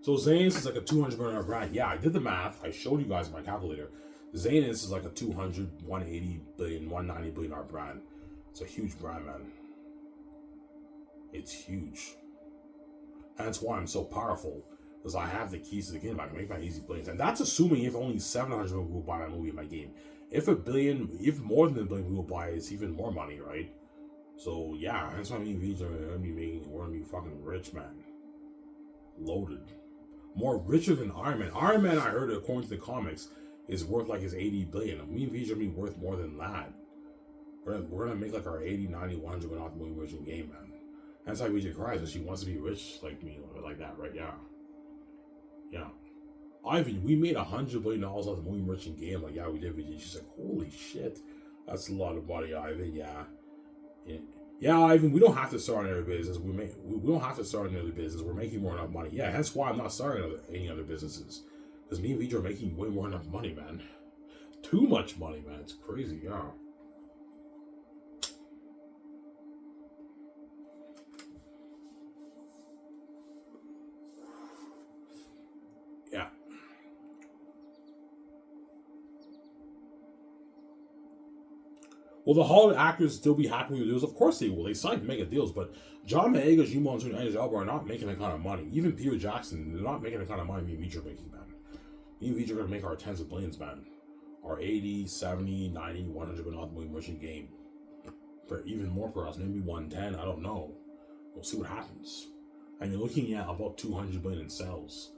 So Xanus is like a $200 million brand. Yeah, I did the math. I showed you guys my calculator. Xanus is like a 200, 180 billion, 190 billion dollar brand. It's a huge brand, man. It's huge. And that's why I'm so powerful. Because I have the keys to the kingdom. I can make my easy billions. And that's assuming if only 700 million will buy my movie in my game. If more than a billion will buy it, it's even more money, right? So yeah, that's why me and VJ are gonna be making. We're gonna be fucking rich, man. Loaded. More richer than Iron Man. Iron Man, I heard, according to the comics, is worth like his 80 billion. Me and VJ are gonna be worth more than that. We're gonna make like our 80, 90, 100 going off the movie rich game, man. That's why VJ cries, because she wants to be rich like me, like that, right? Yeah. Yeah. Ivan, we made $100 billion off the movie merchant game. Like, yeah, we did. She's like, holy shit, that's a lot of money, Ivan. Yeah, yeah, Ivan. We don't have to start another business. We don't have to start another business. We're making more enough money. Yeah, that's why I'm not starting any other businesses. Because me and Vijay are making way more enough money, man. Too much money, man. It's crazy. Yeah. Yeah. Will the Hollywood actors still be happy with deals? Of course they will. They signed mega deals, but John Boyega, Jimo, and Idris Elba are not making that kind of money. Even Peter Jackson, they're not making the kind of money me and Vijay are making, man. Me and Vijay are going to make our tens of billions, man. Our 80, 70, 90, 100 but not the movie merchant game. For even more for us, maybe 110, I don't know. We'll see what happens. And you're looking at about 200 billion in sales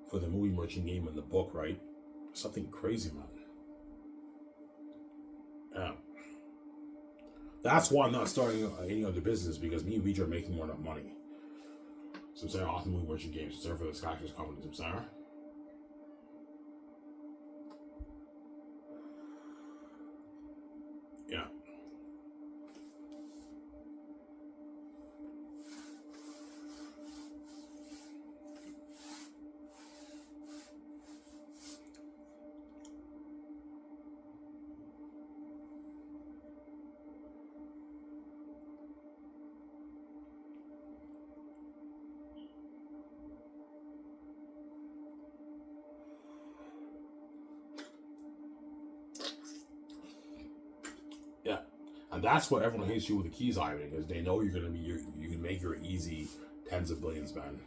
for the movie merchant game and the book, right? Something crazy, man. Yeah. That's why I'm not starting any other business, because me and Vijay are making more enough money. So I'm saying off the movie merchant games, serve for the Skycrafters companies, I'm saying. Yeah. Yeah. And that's what everyone hates you with the keys, Ivan, because they know you're gonna be you can make your easy tens of billions, man.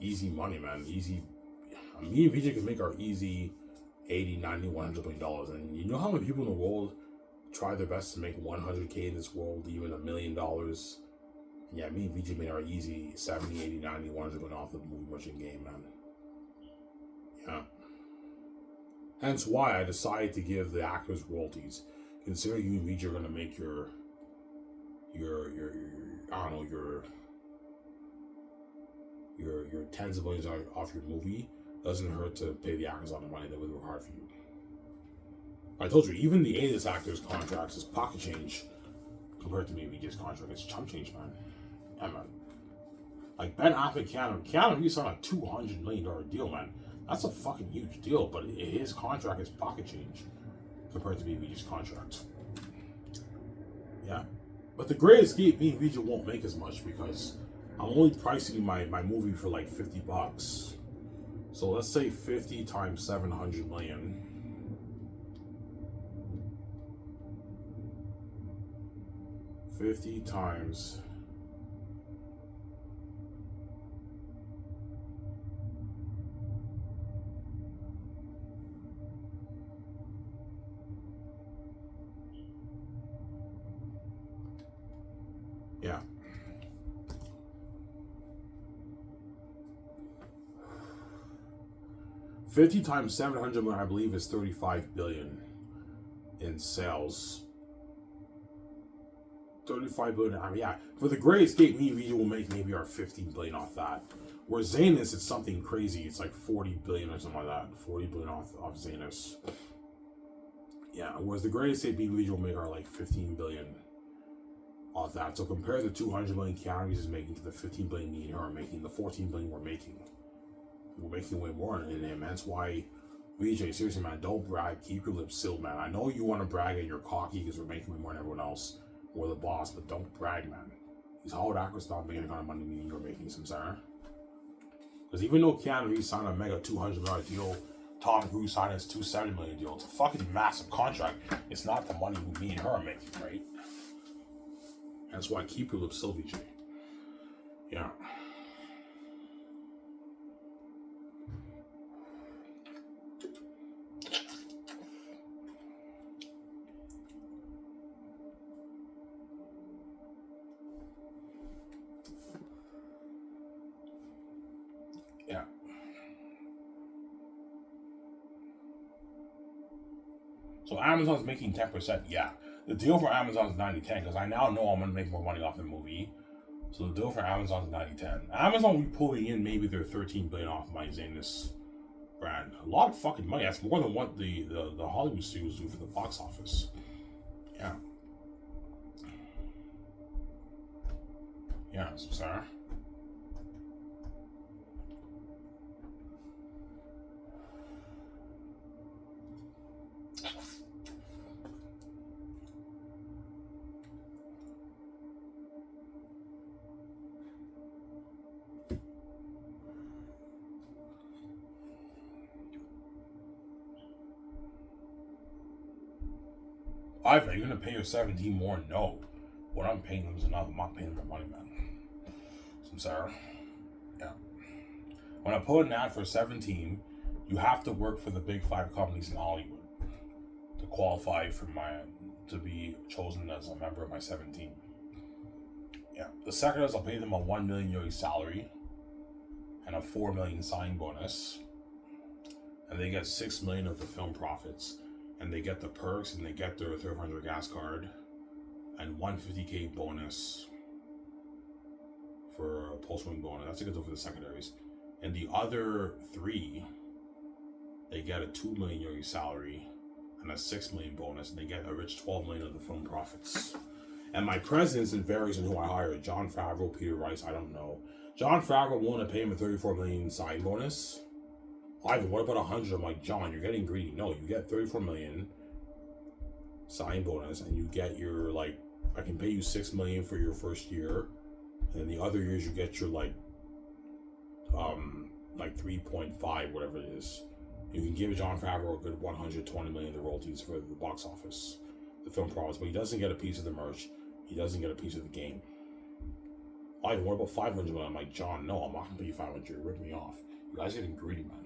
Easy money, man. Easy. Me and Vijay can make our easy 80, 90, $100 billion. And you know how many people in the world try their best to make 100K in this world, even $1 million? Yeah, me and VJ made our easy 70, 80, 90, 100 billion off the movie merchant game, man. Yeah. Hence why I decided to give the actors royalties. Consider you and VJ are going to make your I don't know, your tens of millions off your movie. Doesn't hurt to pay the actors on the money that would work hard for you. I told you, even the A-list actors' contracts is pocket change compared to me and VJ's contract. It's chump change, man. Yeah, man. Like Ben Affleck, Keanu Reeves signed a $200 million deal, man. That's a fucking huge deal, but his contract is pocket change compared to me and VJ's contract. Yeah. But The Great Escape, me and VJ won't make as much because I'm only pricing my movie for like $50. So let's say 50 times 700 million. 50 times. Yeah. $50 times 700 million, I believe, is 35 billion in sales. 35 billion. I mean, yeah. For The Great Escape, me and VJ will make maybe our 15 billion off that. Where Xanus, it's something crazy. It's like 40 billion or something like that. 40 billion off Xanus. Yeah. Whereas The Great Escape, me and VJ will make our like 15 billion off that. So compare the 200 million Keanu Reeves is making to the 15 billion me and her are making, the 14 billion we're making. We're making way more than him. That's why, VJ, seriously, man, don't brag. Keep your lips sealed, man. I know you want to brag and you're cocky because we're making way more than everyone else. We're the boss, but don't brag, man. These Hollywood actors stop making the kind of money me and you're making, Samsara. Because even though Keanu Reeves signed a mega $200 million deal, Tom Cruise signed his $270 million deal. It's a fucking massive contract. It's not the money me and her are making, right? That's why keep your lips sealed, VJ. Yeah. So Amazon's making 10%. Yeah. The deal for Amazon is 90-10 because I now know I'm going to make more money off the movie. So the deal for Amazon is 90-10. Amazon will be pulling in maybe their $13 billion off my Xanus brand. A lot of fucking money. That's more than what the Hollywood studios do for the box office. Yeah. Yeah, so sorry. Ivan, are you gonna pay your 17 more? No. What I'm paying them is enough. I'm not paying them their money, man. So I'm sorry. Yeah. When I put an ad for 17, you have to work for the big 5 companies in Hollywood to qualify for to be chosen as a member of my 17. Yeah. The second is I'll pay them a $1 million salary and a $4 million sign bonus, and they get $6 million of the film profits, and they get the perks, and they get their 300 gas card, and $150K bonus for a post-win bonus. That's a good deal for the secondaries. And the other 3, they get a $2 million salary and a $6 million bonus, and they get a rich $12 million of the film profits. And my presence varies in who I hire. Jon Favreau, Peter Rice, I don't know. Jon Favreau willing to pay him a $34 million sign bonus. Ivan, what about 100? I'm like, John, you're getting greedy. No, you get $34 million sign bonus, and you get your, like, I can pay you $6 million for your first year, and then the other years you get your like 3.5, whatever it is. You can give Jon Favreau a good $120 million in royalties for the box office, the film profits, but he doesn't get a piece of the merch. He doesn't get a piece of the game. Ivan, what about 500 million? I'm like, John, no, I'm not gonna pay you 500. You're ripping me off. You guys are getting greedy, man.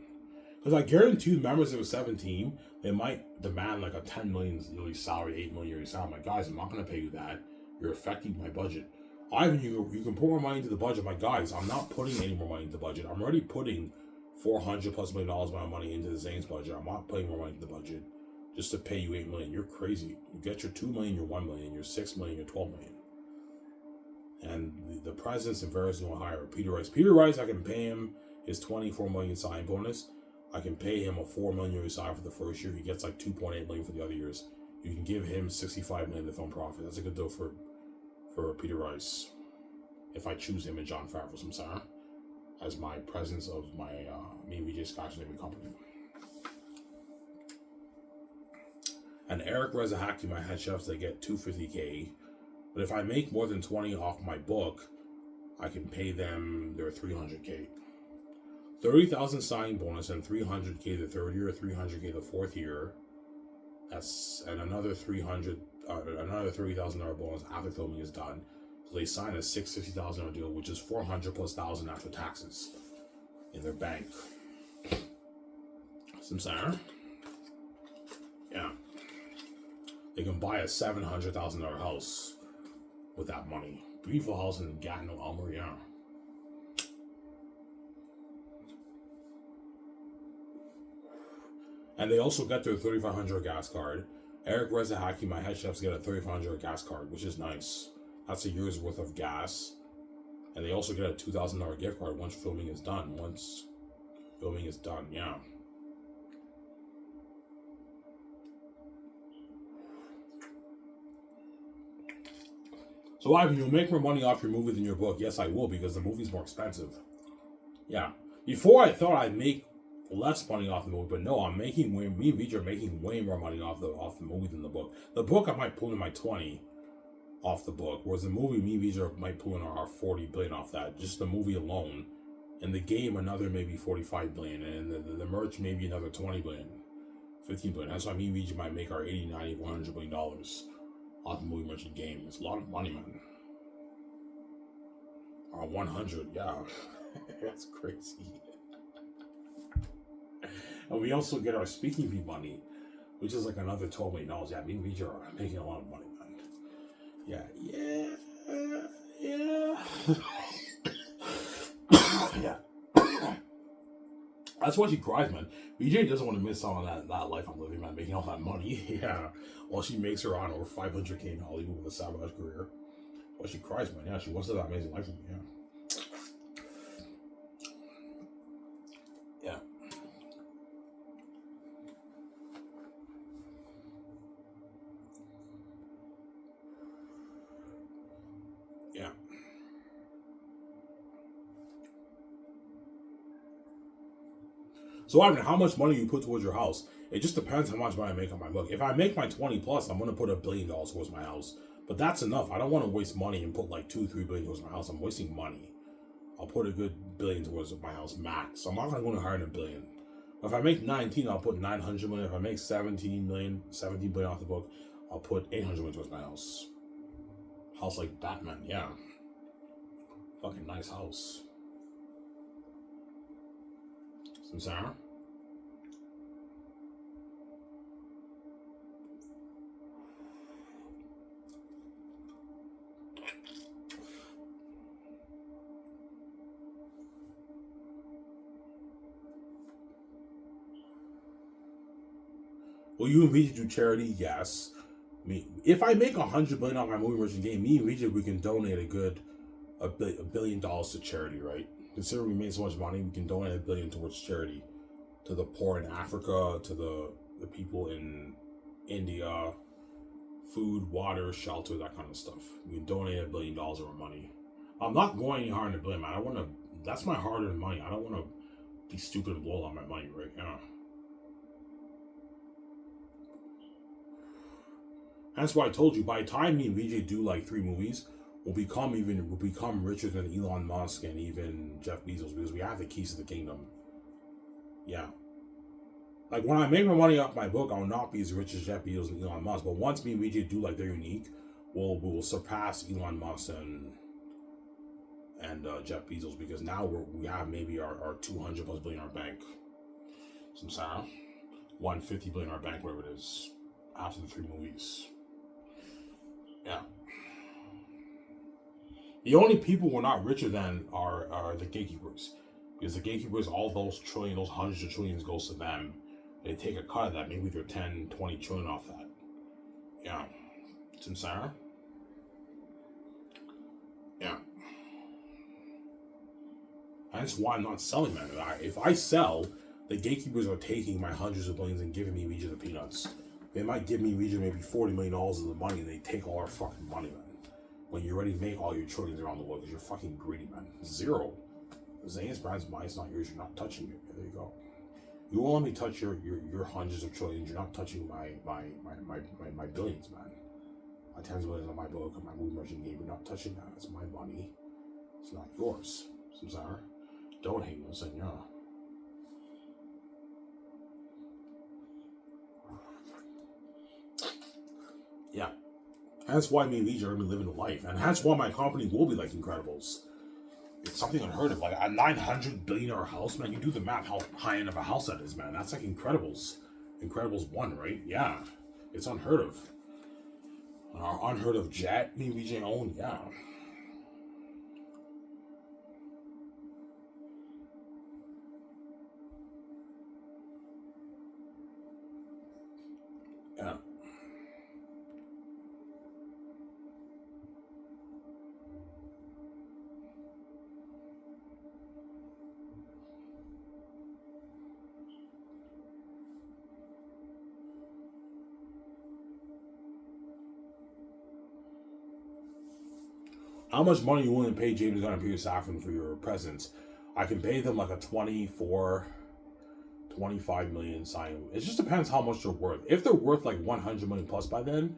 Because I guarantee you, members of a 17, they might demand like a $10 million yearly salary, $8 million yearly salary. I'm like, guys, I'm not going to pay you that. You're affecting my budget. Ivan, you can put more money into the budget. My guys, I'm not putting any more money into the budget. I'm already putting $400+ million of my money into the Zane's budget. I'm not putting more money into the budget just to pay you $8 million. You're crazy. You get your $2 million, your $1 million, your $6 million, your $12 million. And the presidents and various will hire Peter Rice. Peter Rice, I can pay him his $24 million sign bonus. I can pay him a $4 million salary for the first year. He gets like $2.8 million for the other years. You can give him $65 million in the film profit. That's a good deal for Peter Rice. If I choose him and Jon Favreau, Samsara, as my presence of my me and VJ Scotch naming company. And Eric Rezahaki, my head chefs, they get $250K. But if I make more than 20 off my book, I can pay them their $300K. 30,000 signing bonus and $300K the third year, $300K the fourth year. That's and another $30,000 bonus after filming is done. So they sign a $660,000 deal, which is $400,000+ after taxes in their bank. Samsara. Yeah. They can buy a $700,000 house with that money. Beautiful house in Gatineau, Elmer, yeah. And they also get their $3,500 gas card. Eric Rezahaki, my head chefs, get a $3,500 gas card, which is nice. That's a year's worth of gas. And they also get a $2,000 gift card once filming is done. Yeah. So, Ivan, you'll make more money off your movie than your book. Yes, I will, because the movie's more expensive. Yeah. Before, I thought I'd make less money off the movie, but no, me and VJ are making way more money off the movie than the book. The book, I might pull in my 20 off the book, whereas the movie, me and VJ might pull in our 40 billion off that, just the movie alone. And the game, another maybe 45 billion, and the merch, maybe another 20 billion, 15 billion. That's why me and VJ might make our 80, 90, 100 billion dollars off the movie, merch, and game. It's a lot of money, man. 100, yeah. That's crazy. And we also get our speaking fee money, which is like another $12 million. Yeah, me and VJ are making a lot of money, man. Yeah. Yeah. That's why she cries, man. BJ doesn't want to miss out on that life I'm living, man, making all that money. Yeah. Well, she makes her on over 500K in Hollywood with a savage career. Well, she cries, man. Yeah, she wants that amazing life with me, yeah. Yeah. Yeah. So, I mean, how much money you put towards your house? It just depends how much money I make on my book. If I make my 20 plus, I'm going to put $1 billion towards my house. But that's enough. I don't want to waste money and put like 2-3 billion towards my house. I'm wasting money. I'll put a good billion towards my house max. So I'm not going to go higher than $1 billion. If I make 19, I'll put 900 million. If I make 17 billion off the book, I'll put 800 million towards my house. House like Batman, yeah. Fucking nice house. Some Sarah? Will you and VJ do charity? Yes. If I make $100 billion on my movie merchant game, me and VJ, we can donate $1 billion to charity, right? Considering we made so much money, we can donate $1 billion towards charity to the poor in Africa, to the people in India, food, water, shelter, that kind of stuff. We can donate $1 billion of our money. I'm not going any harder than $1 billion, man. I want to. That's my hard-earned money. I don't want to be stupid and blow on my money right now. That's why I told you, by the time me and VJ do like 3 movies, we'll become richer than Elon Musk and even Jeff Bezos, because we have the keys to the kingdom. Yeah. Like when I make my money off my book, I'll not be as rich as Jeff Bezos and Elon Musk. But once me and VJ do like they're unique, we will surpass Elon Musk and Jeff Bezos, because now we have maybe our 200 plus billion in our bank. Some sound 150 billion in our bank, whatever it is, after the 3 movies. Yeah. The only people we're not richer than are the gatekeepers. Because the gatekeepers, all those hundreds of trillions goes to them. They take a cut of that. Maybe they're 10, 20 trillion off that. Yeah. Samsara? Yeah. That's why I'm not selling, man. If I sell, the gatekeepers are taking my hundreds of billions and giving me region the peanuts. They might give me region maybe $40 million of the money, and they take all our fucking money, man. When you're ready to make all your trillions around the world, because you're fucking greedy, man. Zero. Xanus brand's mine, it's not yours. You're not touching it. There you go. You won't let me touch your hundreds of trillions. You're not touching my billions, man. My tens of millions on my book, on my movie merchant game. You're not touching that. It's my money. It's not yours. Samsara. Don't hate no senor. Yeah. That's why me and Legion are going to be living a life. And that's why my company will be like Incredibles. It's something unheard of. Like a $900 billion house, man. You do the math, how high end of a house that is, man. That's like Incredibles. Incredibles 1, right? Yeah. It's unheard of. Our unheard of jet, me and VJ own, yeah. Yeah. How much money are you willing to pay James Gunn and Peter Safran for your presence? I can pay them like a 25 million sign. It just depends how much they're worth. If they're worth like 100 million plus by then,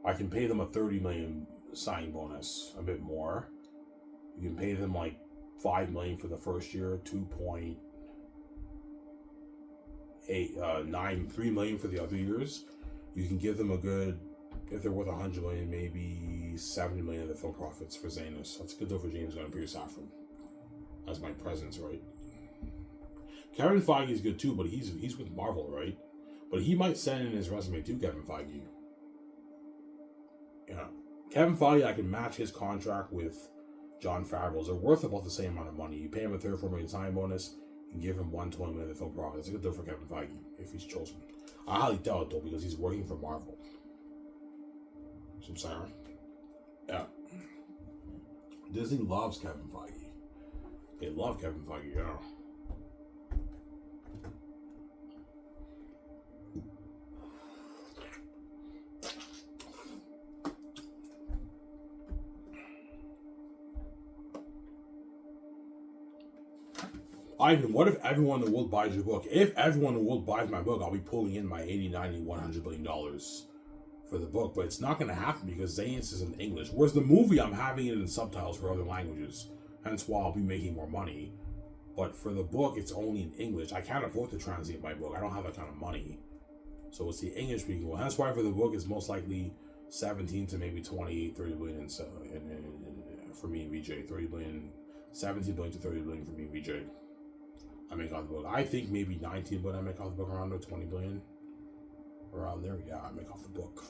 I can pay them a 30 million signing bonus, a bit more. You can pay them like 5 million for the first year, 3 million for the other years. You can give them a good, if they're worth 100 million, maybe 70 million of the film profits for Xanus. That's a good deal for James Gunn and Peter Safran. That's my presence, right? Kevin Feige is good too, but he's with Marvel, right? But he might send in his resume to Kevin Feige. Yeah. Kevin Feige, I can match his contract with Jon Favreau's. They're worth about the same amount of money. You pay him a $34 million sign bonus, and give him 120 million of the film profit. That's a good deal for Kevin Feige if he's chosen. I highly doubt it though because he's working for Marvel. So I'm saying, yeah. Disney loves Kevin Feige. They love Kevin Feige, yeah. Ivan, what if everyone in the world buys your book? If everyone in the world buys my book, I'll be pulling in my 80, 90, $100 billion for the book. But it's not going to happen because Xanus is in English. Whereas the movie, I'm having it in subtitles for other languages. Hence why I'll be making more money. But for the book, it's only in English. I can't afford to translate my book. I don't have that kind of money. So it's the English speaking one. Hence why for the book, it's most likely 17 to maybe 28, 30 billion for me and VJ. 30 billion, 17 billion to 30 billion for me and VJ. I make off the book. I think maybe 19 billion I make off the book, around 20 billion. Around there, yeah, I make off the book.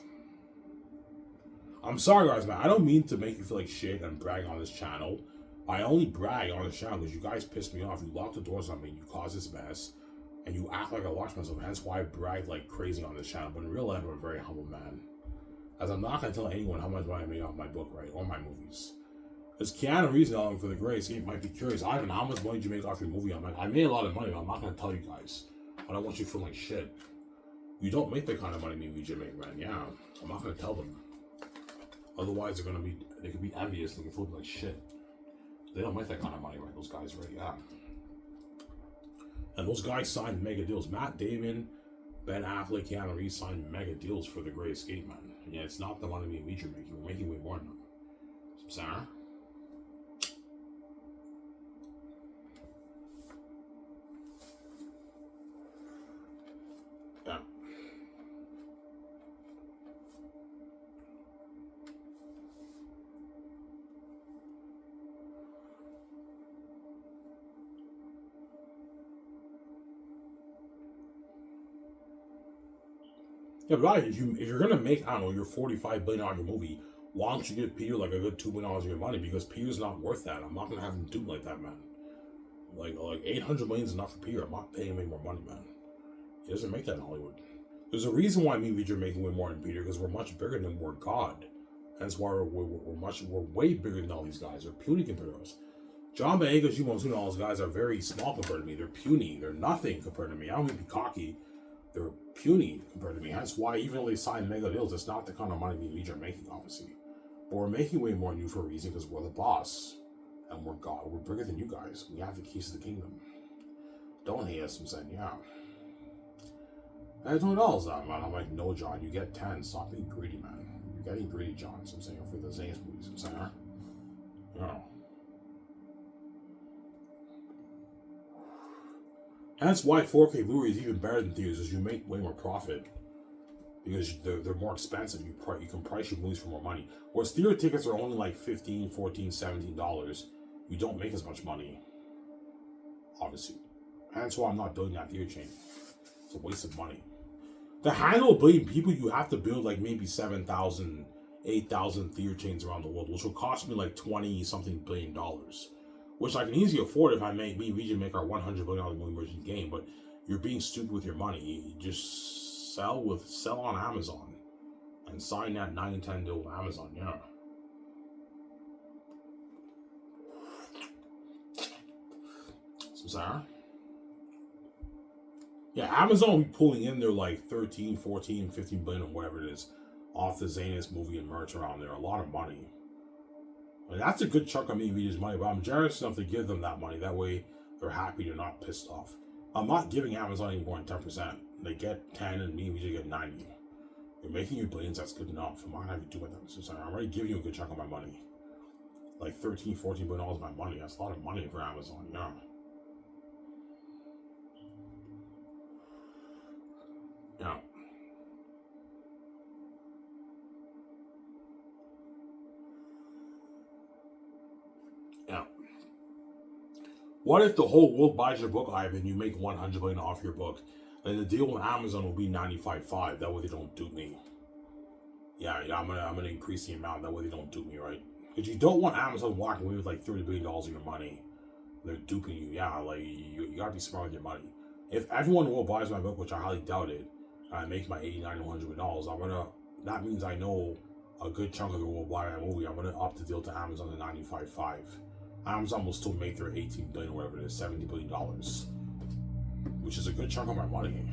I'm sorry guys, man. I don't mean to make you feel like shit and brag on this channel. I only brag on this channel because you guys pissed me off. You locked the doors on me, you caused this mess, and you act like I watch myself. Hence why I brag like crazy on this channel. But in real life, I'm a very humble man. As I'm not going to tell anyone how much money I made off my book, right? Or my movies. Because Keanu Reeves for the Great Escape might be curious. Ivan, how much money did you make off your movie? I'm like, I made a lot of money, but I'm not going to tell you guys. I don't want you to feel like shit. You don't make that kind of money me and VJ make, man. Yeah, I'm not going to tell them. Otherwise, they could be envious. They can feel like shit. They don't make that kind of money, right? Those guys, right? Yeah. And those guys signed mega deals. Matt Damon, Ben Affleck, Keanu Reeves signed mega deals for the Great Escape, man. And yeah, it's not the money me and VJ making. We're making way more than them. Sarah? Yeah. Yeah, but if you're gonna make, I don't know, your $45 billion movie, why don't you give Peter like a good $2 million of your money? Because Peter's not worth that. I'm not gonna have him do like that, man. Like 800 million is enough for Peter. I'm not paying him any more money, man. He doesn't make that in Hollywood. There's a reason why me and VJ are making way more than Peter, because we're much bigger than we're God. Hence why we're way bigger than all these guys. They're puny compared to us. John Boyega, Jimo Tuna, all those guys are very small compared to me. They're puny. They're nothing compared to me. I don't mean to be cocky. They're puny compared to me. That's why even though they sign mega deals, it's not the kind of money me and VJ are making, obviously. But we're making way more than you for a reason, because we're the boss. And we're God. We're bigger than you guys. We have the keys to the kingdom. Don't hate us, I'm saying, yeah. And $20 that, man. I'm like, no, John, you get 10. Stop being greedy, man. You're getting greedy, John. So I'm saying, for the Xanus movies, I'm saying, huh? Yeah. And that's why 4K Blu-ray is even better than theaters, is you make way more profit. Because they're more expensive. You can price your movies for more money. Whereas theater tickets are only like $15, $14, $17. You don't make as much money. Obviously. And that's why I'm not building that theater chain. It's a waste of money. To handle a billion people, you have to build like maybe 7,000, 8,000 theater chains around the world, which will cost me like $20-something billion. Which I can easily afford if me and VJ make our $100 billion movie merchant game, but you're being stupid with your money. You just sell on Amazon and sign that 9-10 deal with Amazon, yeah. So Sarah? Yeah, Amazon will be pulling in their like 13, 14, 15 billion or whatever it is off the Xanus movie and merch around there. A lot of money. And that's a good chunk of me and VJ's money, but I'm generous enough to give them that money. That way they're happy, they're not pissed off. I'm not giving Amazon any more than 10%. They get 10 and me and VJ get 90. You're making you billions, that's good enough. I'm not gonna have you do with that. So sorry, I'm already giving you a good chunk of my money. Like 13, 14 billion dollars of my money. That's a lot of money for Amazon, yeah. Yeah. Yeah. What if the whole world buys your book, Ivan, and you make 100 billion off your book? Then the deal with Amazon will be 95.5. That way they don't dupe me. Yeah, I'm gonna increase the amount. That way they don't dupe me, right? Because you don't want Amazon walking away with like $30 billion of your money. They're duping you. Yeah, like you gotta be smart with your money. If everyone will buys my book, which I highly doubt it, and I make my $89 to $100, that means I know a good chunk of it will buy my movie. I'm gonna up the deal to Amazon to 95.5. Amazon will still make their 18 billion, whatever it is, $70 billion, which is a good chunk of my money.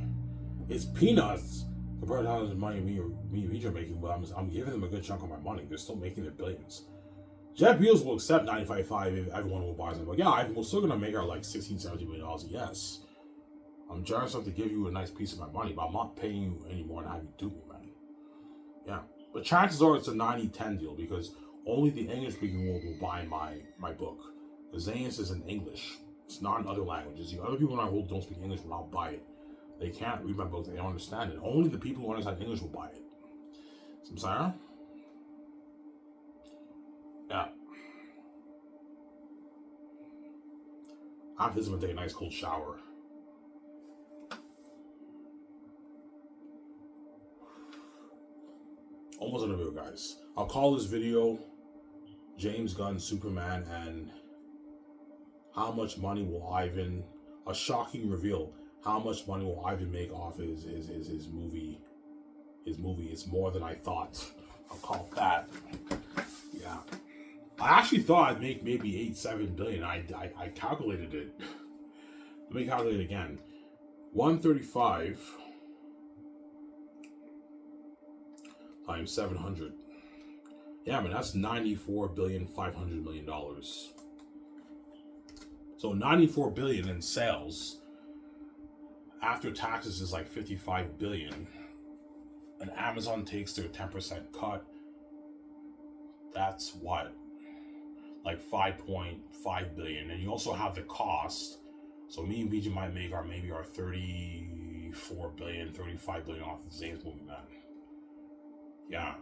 It's peanuts compared to how much money me and Vijay are making, but I'm giving them a good chunk of my money. They're still making their billions. Jeff Bezos will accept 95.5 if everyone will buy them. But yeah, we're still gonna make our like $16-17 million. Yes, I'm generous enough to give you a nice piece of my money, but I'm not paying you any more than how you do me, man. Yeah, but chances are it's a 90-10 deal because only the English-speaking world will buy my book. The Xanus is in English. It's not in other languages. The other people in our world don't speak English will not buy it. They can't read my book. They don't understand it. Only the people who understand English will buy it. So I'm sorry. Yeah. After this, I'm gonna take a nice cold shower. Almost on a video, guys. I'll call this video James Gunn Superman and how much money will Ivan, a shocking reveal, how much money will Ivan make off his movie? His movie is more than I thought. I'll call it that. Yeah. I actually thought I'd make maybe $8-7 billion. I calculated it. Let me calculate it again. 135 times 700. Yeah, man, that's $94.5 billion. So $94 billion in sales after taxes is like $55 billion. And Amazon takes their 10% cut. That's what? Like $5.5 billion. And you also have the cost. So me and Vijay might make our $34 billion, $35 billion off the Xanus movie, man. Yeah.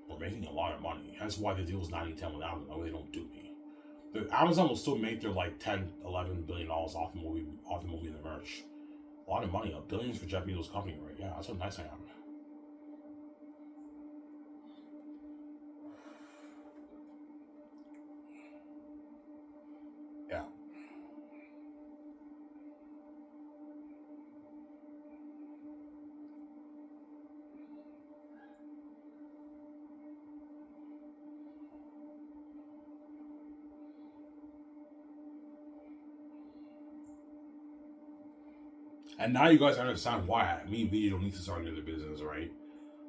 We're making a lot of money. That's why the deal is 90-10 with Amazon. Oh, they don't do me. The Amazon will still make their like $10-11 billion off the movie and the merch. A lot of money. Billions for Jeff Bezos' company, right? Yeah, that's what nice I am. Yeah. And now you guys understand why me and Vijay don't need to start another business, right?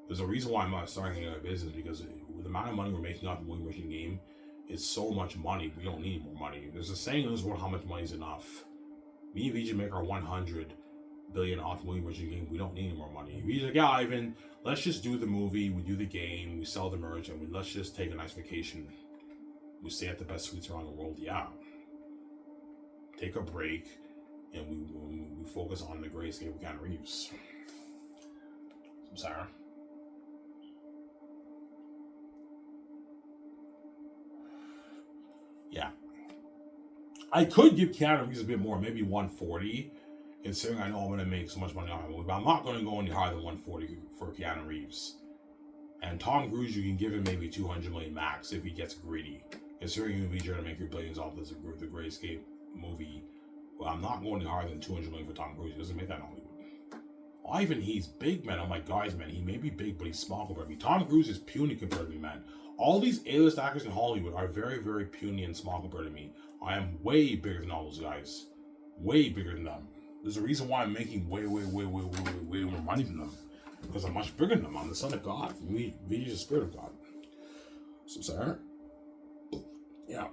There's a reason why I'm not starting another business because with the amount of money we're making off the movie merchant game, it's so much money. We don't need more money. There's a saying in this world, how much money is enough. Me and Vijay make our 100 billion off the movie merchant game. We don't need any more money. Vijay's like, yeah, Ivan, let's just do the movie. We do the game. We sell the merch, and let's just take a nice vacation. We stay at the best suites around the world. Yeah. Take a break. And we focus on the grayscale with Keanu Reeves. I'm sorry. Yeah. I could give Keanu Reeves a bit more, maybe 140, considering I know I'm going to make so much money on my movie. But I'm not going to go any higher than 140 for Keanu Reeves. And Tom Cruise, you can give him maybe 200 million max if he gets greedy. Considering you be trying to make your billions off this the grayscape movie. Well, I'm not going higher than 200 million for Tom Cruise. He doesn't make that in Hollywood. Ivan, he's big, man. I'm like, guys, man, he may be big, but he's small compared to me. Tom Cruise is puny compared to me, man. All these A-list actors in Hollywood are very, very puny and small compared to me. I am way bigger than all those guys. Way bigger than them. There's a reason why I'm making way more money than them. Because I'm much bigger than them. I'm the son of God. We use the spirit of God. So, sorry. Yeah.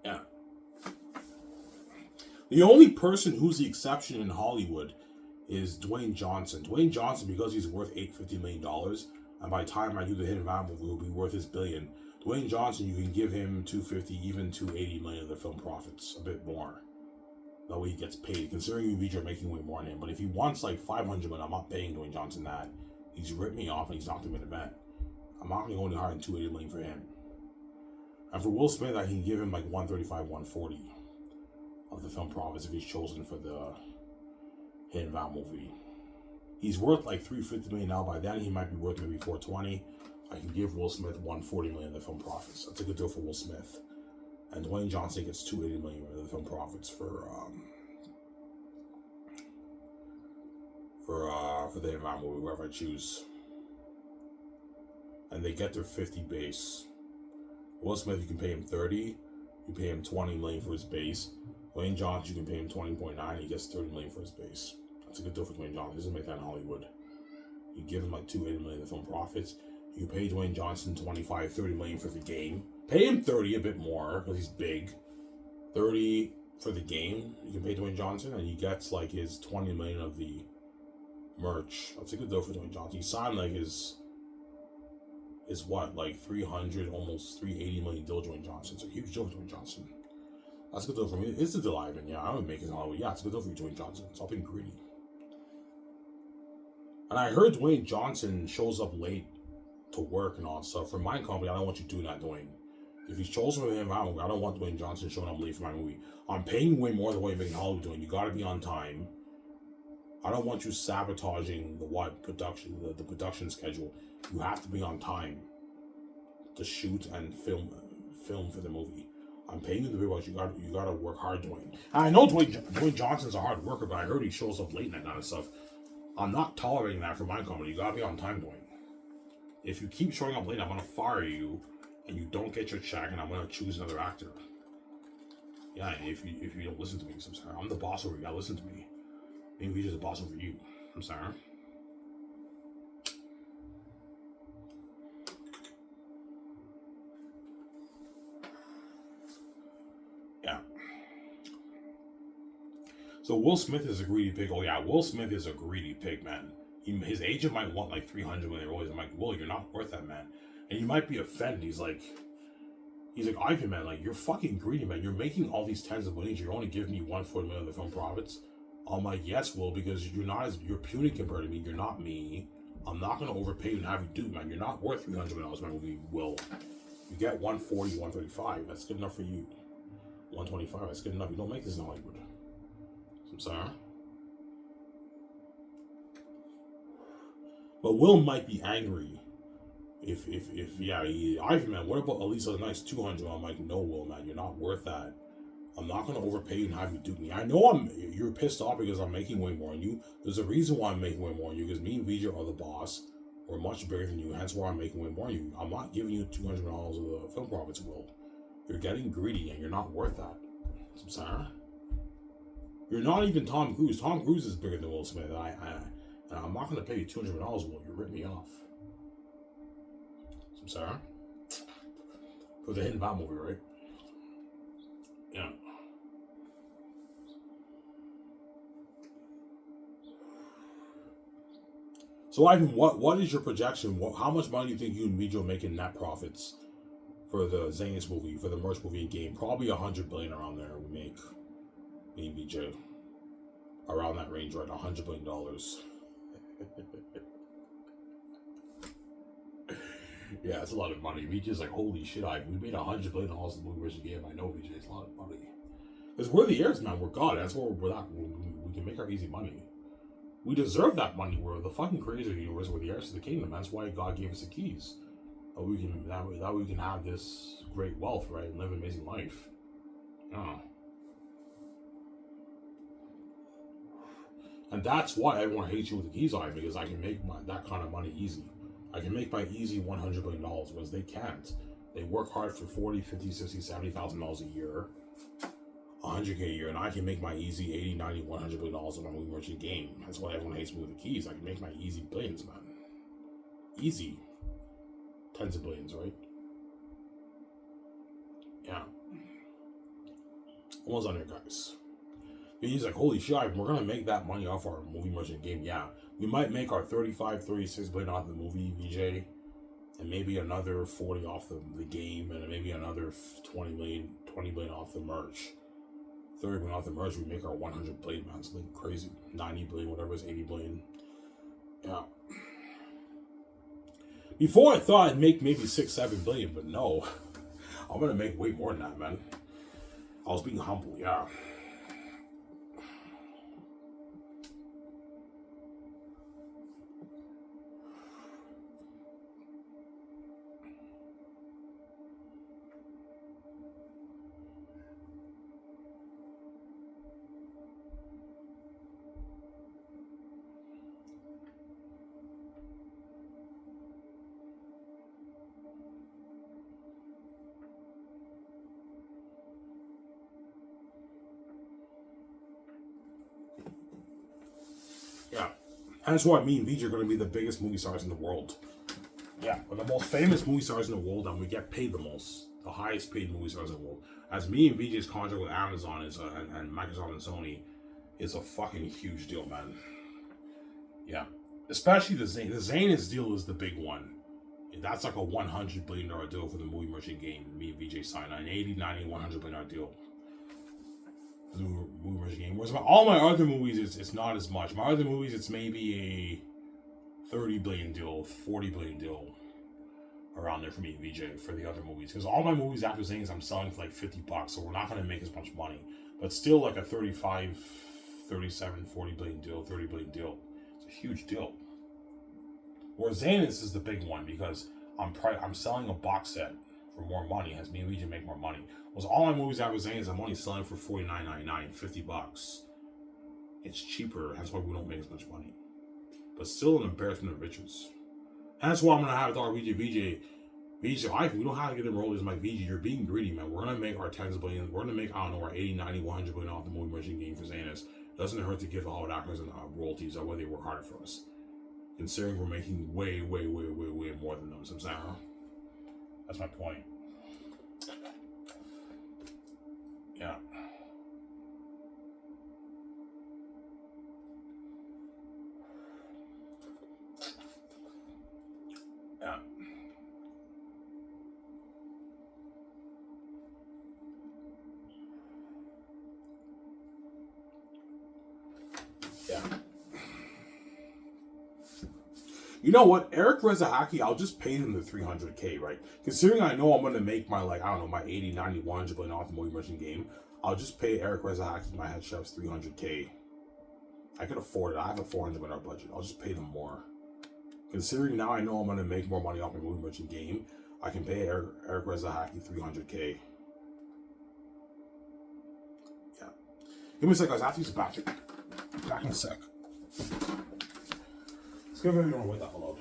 Yeah. The only person who's the exception in Hollywood is Dwayne Johnson. Dwayne Johnson, because he's worth $850 million, and by the time I do the Hidden Van movie, will be worth his billion. Dwayne Johnson, you can give him $250, even $280 million of the film profits, a bit more. That way he gets paid. Considering you are making way more than him, but if he wants like $500 million, I'm not paying Dwayne Johnson that. He's ripped me off and he's knocked him in the event. I'm not going to go any higher than $280 million for him. And for Will Smith, I can give him like 135, 140 of the film profits if he's chosen for the Hidden Van movie. He's worth like $350 million now. By then, he might be worth maybe $420. I can give Will Smith $140 million in the film profits. That's a good deal for Will Smith. And Dwayne Johnson gets $280 million in the film profits for the environment movie, whoever I choose. And they get their 50 base. Will Smith, you can pay him 30. You pay him $20 million for his base. Dwayne Johnson, you can pay him 20.9. He gets $30 million for his base. That's a good deal for Dwayne Johnson. He doesn't make that in Hollywood. You give him like $280 million in the film profits. You pay Dwayne Johnson $25-30 million for the game. Pay him 30, a bit more, because he's big. 30 for the game. You can pay Dwayne Johnson, and he gets like his $20 million of the merch. That's a good deal for Dwayne Johnson. He signed like his what, like 300, almost 380 million deal. Dwayne Johnson. It's a huge deal for Dwayne Johnson. That's a good deal for me. It's a deal, Ivan. Yeah, I would make it in Hollywood. Yeah, it's a good deal for you, Dwayne Johnson. Stop being greedy. And I heard Dwayne Johnson shows up late to work and all that stuff. For my company, I don't want you doing that, Dwayne. If he's chosen for him, I don't want Dwayne Johnson showing up late for my movie. I'm paying way more than what you're making Hollywood doing. You got to be on time. I don't want you sabotaging the production, the production schedule. You have to be on time to shoot and film for the movie. I'm paying you the big bucks. You got to work hard, Dwayne. And I know Dwayne Johnson's a hard worker, but I heard he shows up late and that kind of stuff. I'm not tolerating that for my company. You got to be on time, Dwayne. If you keep showing up late, I'm going to fire you, and you don't get your check, and I'm going to choose another actor. Yeah, if you don't listen to me, I'm sorry. I'm the boss over you. You got to listen to me. Maybe he's just the boss over you. I'm sorry. Yeah. So Will Smith is a greedy pig. Oh yeah, Will Smith is a greedy pig, man. His agent might want like 300 million dollars. I'm like, Will, you're not worth that, man. And you might be offended. He's like, Ivan, man, like, you're fucking greedy, man. You're making all these tens of millions. You're only giving me $140 million of the film profits. I'm like, yes, Will, because you're puny compared to me. You're not me. I'm not gonna overpay you and have you do, man. You're not worth $300 million, my movie, Will. You get 140, 135. That's good enough for you. 125. That's good enough. You don't make this in Hollywood. I'm sorry. But Will might be angry if Ivan, man, what about at least a nice 200? I'm like, no, Will, man, you're not worth that. I'm not gonna overpay you and have you do me. I know you're pissed off because I'm making way more than you. There's a reason why I'm making way more than you, because me and Vijay are the boss. We're much bigger than you, hence why I'm making way more than you. I'm not giving you $200 of the film profits, Will. You're getting greedy and you're not worth that. I'm sorry. You're not even Tom Cruise. Tom Cruise is bigger than Will Smith. And I'm not going to pay you $200, Will. You rip me off. I'm sorry. For the Hidden Bat movie, right? Yeah. So, Ivan, what is your projection? How much money do you think you and Vijay will make in net profits for the Xanus movie, for the merch movie and game? Probably $100 billion around there. We make me and Vijay around that range, right? $100 billion. Yeah, it's a lot of money. Vijay's like, holy shit, we made $100 billion in the movie versus game. I know, Vijay, it's a lot of money. Because we're the heirs, man. We're God. That's where we're at. We can make our easy money. We deserve that money. We're the fucking creators of the universe. We're the heirs to the kingdom. That's why God gave us the keys. That we can have this great wealth, right? And live an amazing life. Yeah. And that's why everyone hates you with the keys on it, because I can make that kind of money easy. I can make my easy $100 billion, whereas they can't. They work hard for $40, $50, $60, $70,000 a year, $100K a year, and I can make my easy $80, $90, $100 billion on my movie merchant game. That's why everyone hates me with the keys. I can make my easy billions, man. Easy. Tens of billions, right? Yeah. Almost on there, guys. And he's like, holy shit, we're going to make that money off our movie merchant game. Yeah. We might make our $35-36 billion off the movie, VJ, and maybe another 40 off the game, and maybe another 20 billion off the merch. 30 billion off the merch, we make our 100 billion, man. Something crazy. 90 billion, whatever it is, 80 billion. Yeah. Before I thought I'd make maybe 6-7 billion, but no. I'm going to make way more than that, man. I was being humble, yeah. Hence why me and VJ are going to be the biggest movie stars in the world. Yeah, we're the most famous movie stars in the world, and we get paid the most. The highest paid movie stars in the world. As me and VJ's contract with Amazon is and Microsoft and Sony is a fucking huge deal, man. Yeah. Especially the Zane. The Xanus deal is the big one. That's like a $100 billion deal for the movie merchant game. Me and VJ signed an 80, 90, $100 billion deal. The movie merchant game. Whereas all my other movies, it's not as much. My other movies, it's maybe a $30 billion deal, $40 billion deal. Around there for me, VJ, for the other movies. Because all my movies after Zane's, I'm selling for like $50, so we're not going to make as much money. But still like a 35, 37, 40 billion deal, 30 billion deal. It's a huge deal. Whereas Xanus is the big one because I'm selling a box set for more money. As me and VJ make more money. Whereas all my movies after Xanus, I'm only selling for $49.99, $50. It's cheaper, that's why we don't make as much money. But still an embarrassment of riches. And that's why I'm gonna have our VJ, we don't have to get enrolled as my VJ. You're being greedy, man. We're gonna make our tens of billions. We're gonna make, I don't know, our 80, 90, 100 billion off the movie merchant game for Xanus. Doesn't hurt to give all actors and royalties or whether they work harder for us. Considering we're making way more than them. So I'm saying, that's my point. Yeah. Yeah. Yeah. You know what? Eric Rezahaki, I'll just pay him the $300K, right? Considering I know I'm going to make my, like, I don't know, my 80, 90, 100 billion off the movie merchant game, I'll just pay Eric Rezahaki, my head chefs, $300K. I can afford it. I have a $400 million budget. I'll just pay them more. Considering now I know I'm going to make more money off my movie merchant game, I can pay Eric Rezahaki $300K. Yeah. Give me a sec, guys. I have to use the bathroom. Back in a sec. Let's give everyone a wait that load.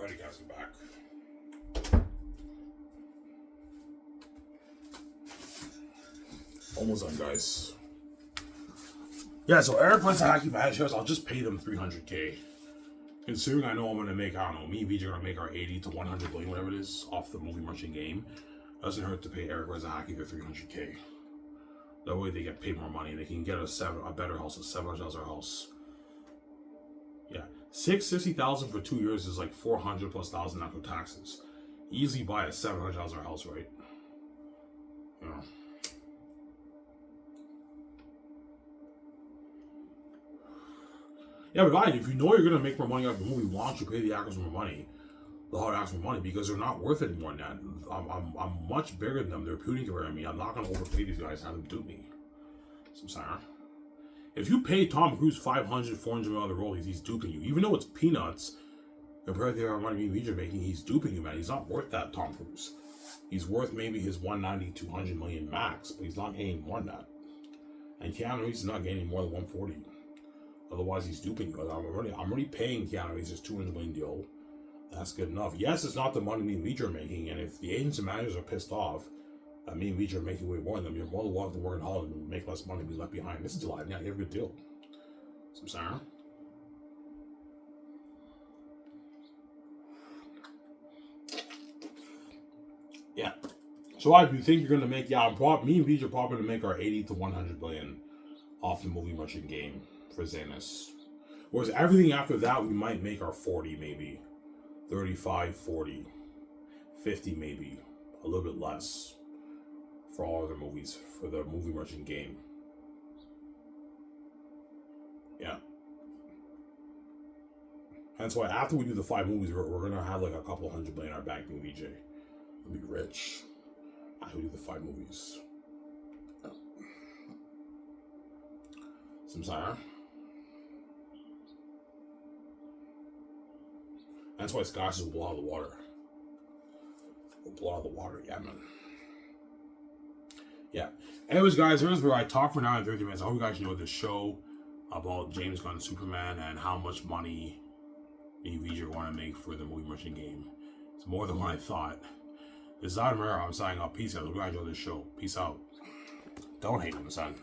credit cards in the back. Almost done, guys. Yeah, so Eric wants to hockey managers. I'll just pay them $300K. Considering I know I'm gonna make, I don't know, me and VJ are gonna make our 80 to 100 billion, whatever it is, off the movie merchant game. Doesn't hurt to pay Eric Wazahaki their $300K. That way they get paid more money and they can get a better house, a $700,000 house. Yeah, $660,000 for 2 years is like $400,000+ after taxes. Easily buy a $700,000 house, right? You know. Yeah, but if you know you're gonna make more money off the movie, why don't you pay the actors more money? The hard actors more money, because they're not worth it more than that. I'm much bigger than them. They're puny compared to me. I'm not gonna overpay these guys and have them dupe me. So I'm sorry. If you pay Tom Cruise $500, $400 million the role, he's duping you. Even though it's peanuts compared to the amount of money you're making, he's duping you, man. He's not worth that, Tom Cruise. He's worth maybe his 190, 200 million max, but he's not gaining more than that. And Keanu Reeves is not gaining more than 140. Otherwise, he's duping you. I'm already paying Keanu Reeves his $200 million deal. That's good enough. Yes, it's not the money me and Vij are making, and if the agents and managers are pissed off that me and Vij are making way more than them, you're more than welcome to work in Hollywood and make less money and be left behind. This is July. Yeah, you have a good deal. So I'm sorry. Yeah. So if you think you're gonna make, me and Vij are probably gonna make our 80 to 100 billion off the movie merchant game for Xanus. Whereas everything after that, we might make our 40 maybe. 35, 40, 50 maybe. A little bit less for all other movies, for the movie merchant game. Yeah. That's why after we do the 5 movies, we're going to have like a couple $100 million in our bank, me and VJ. We'll be rich after we do the 5 movies. Yeah. Samsara. That's why Scotch will blow out of the water. Will blow out of the water, yeah, man. Yeah. Anyways, guys, here's where I talk for now in 30 minutes. I hope you guys enjoyed this show about James Gunn Superman and how much money me and VJ want to make for the movie merchant game. It's more than what I thought. This is Adam Herrera. I'm signing off. Peace out. I hope you guys enjoyed this show. Peace out. Don't hate him, son.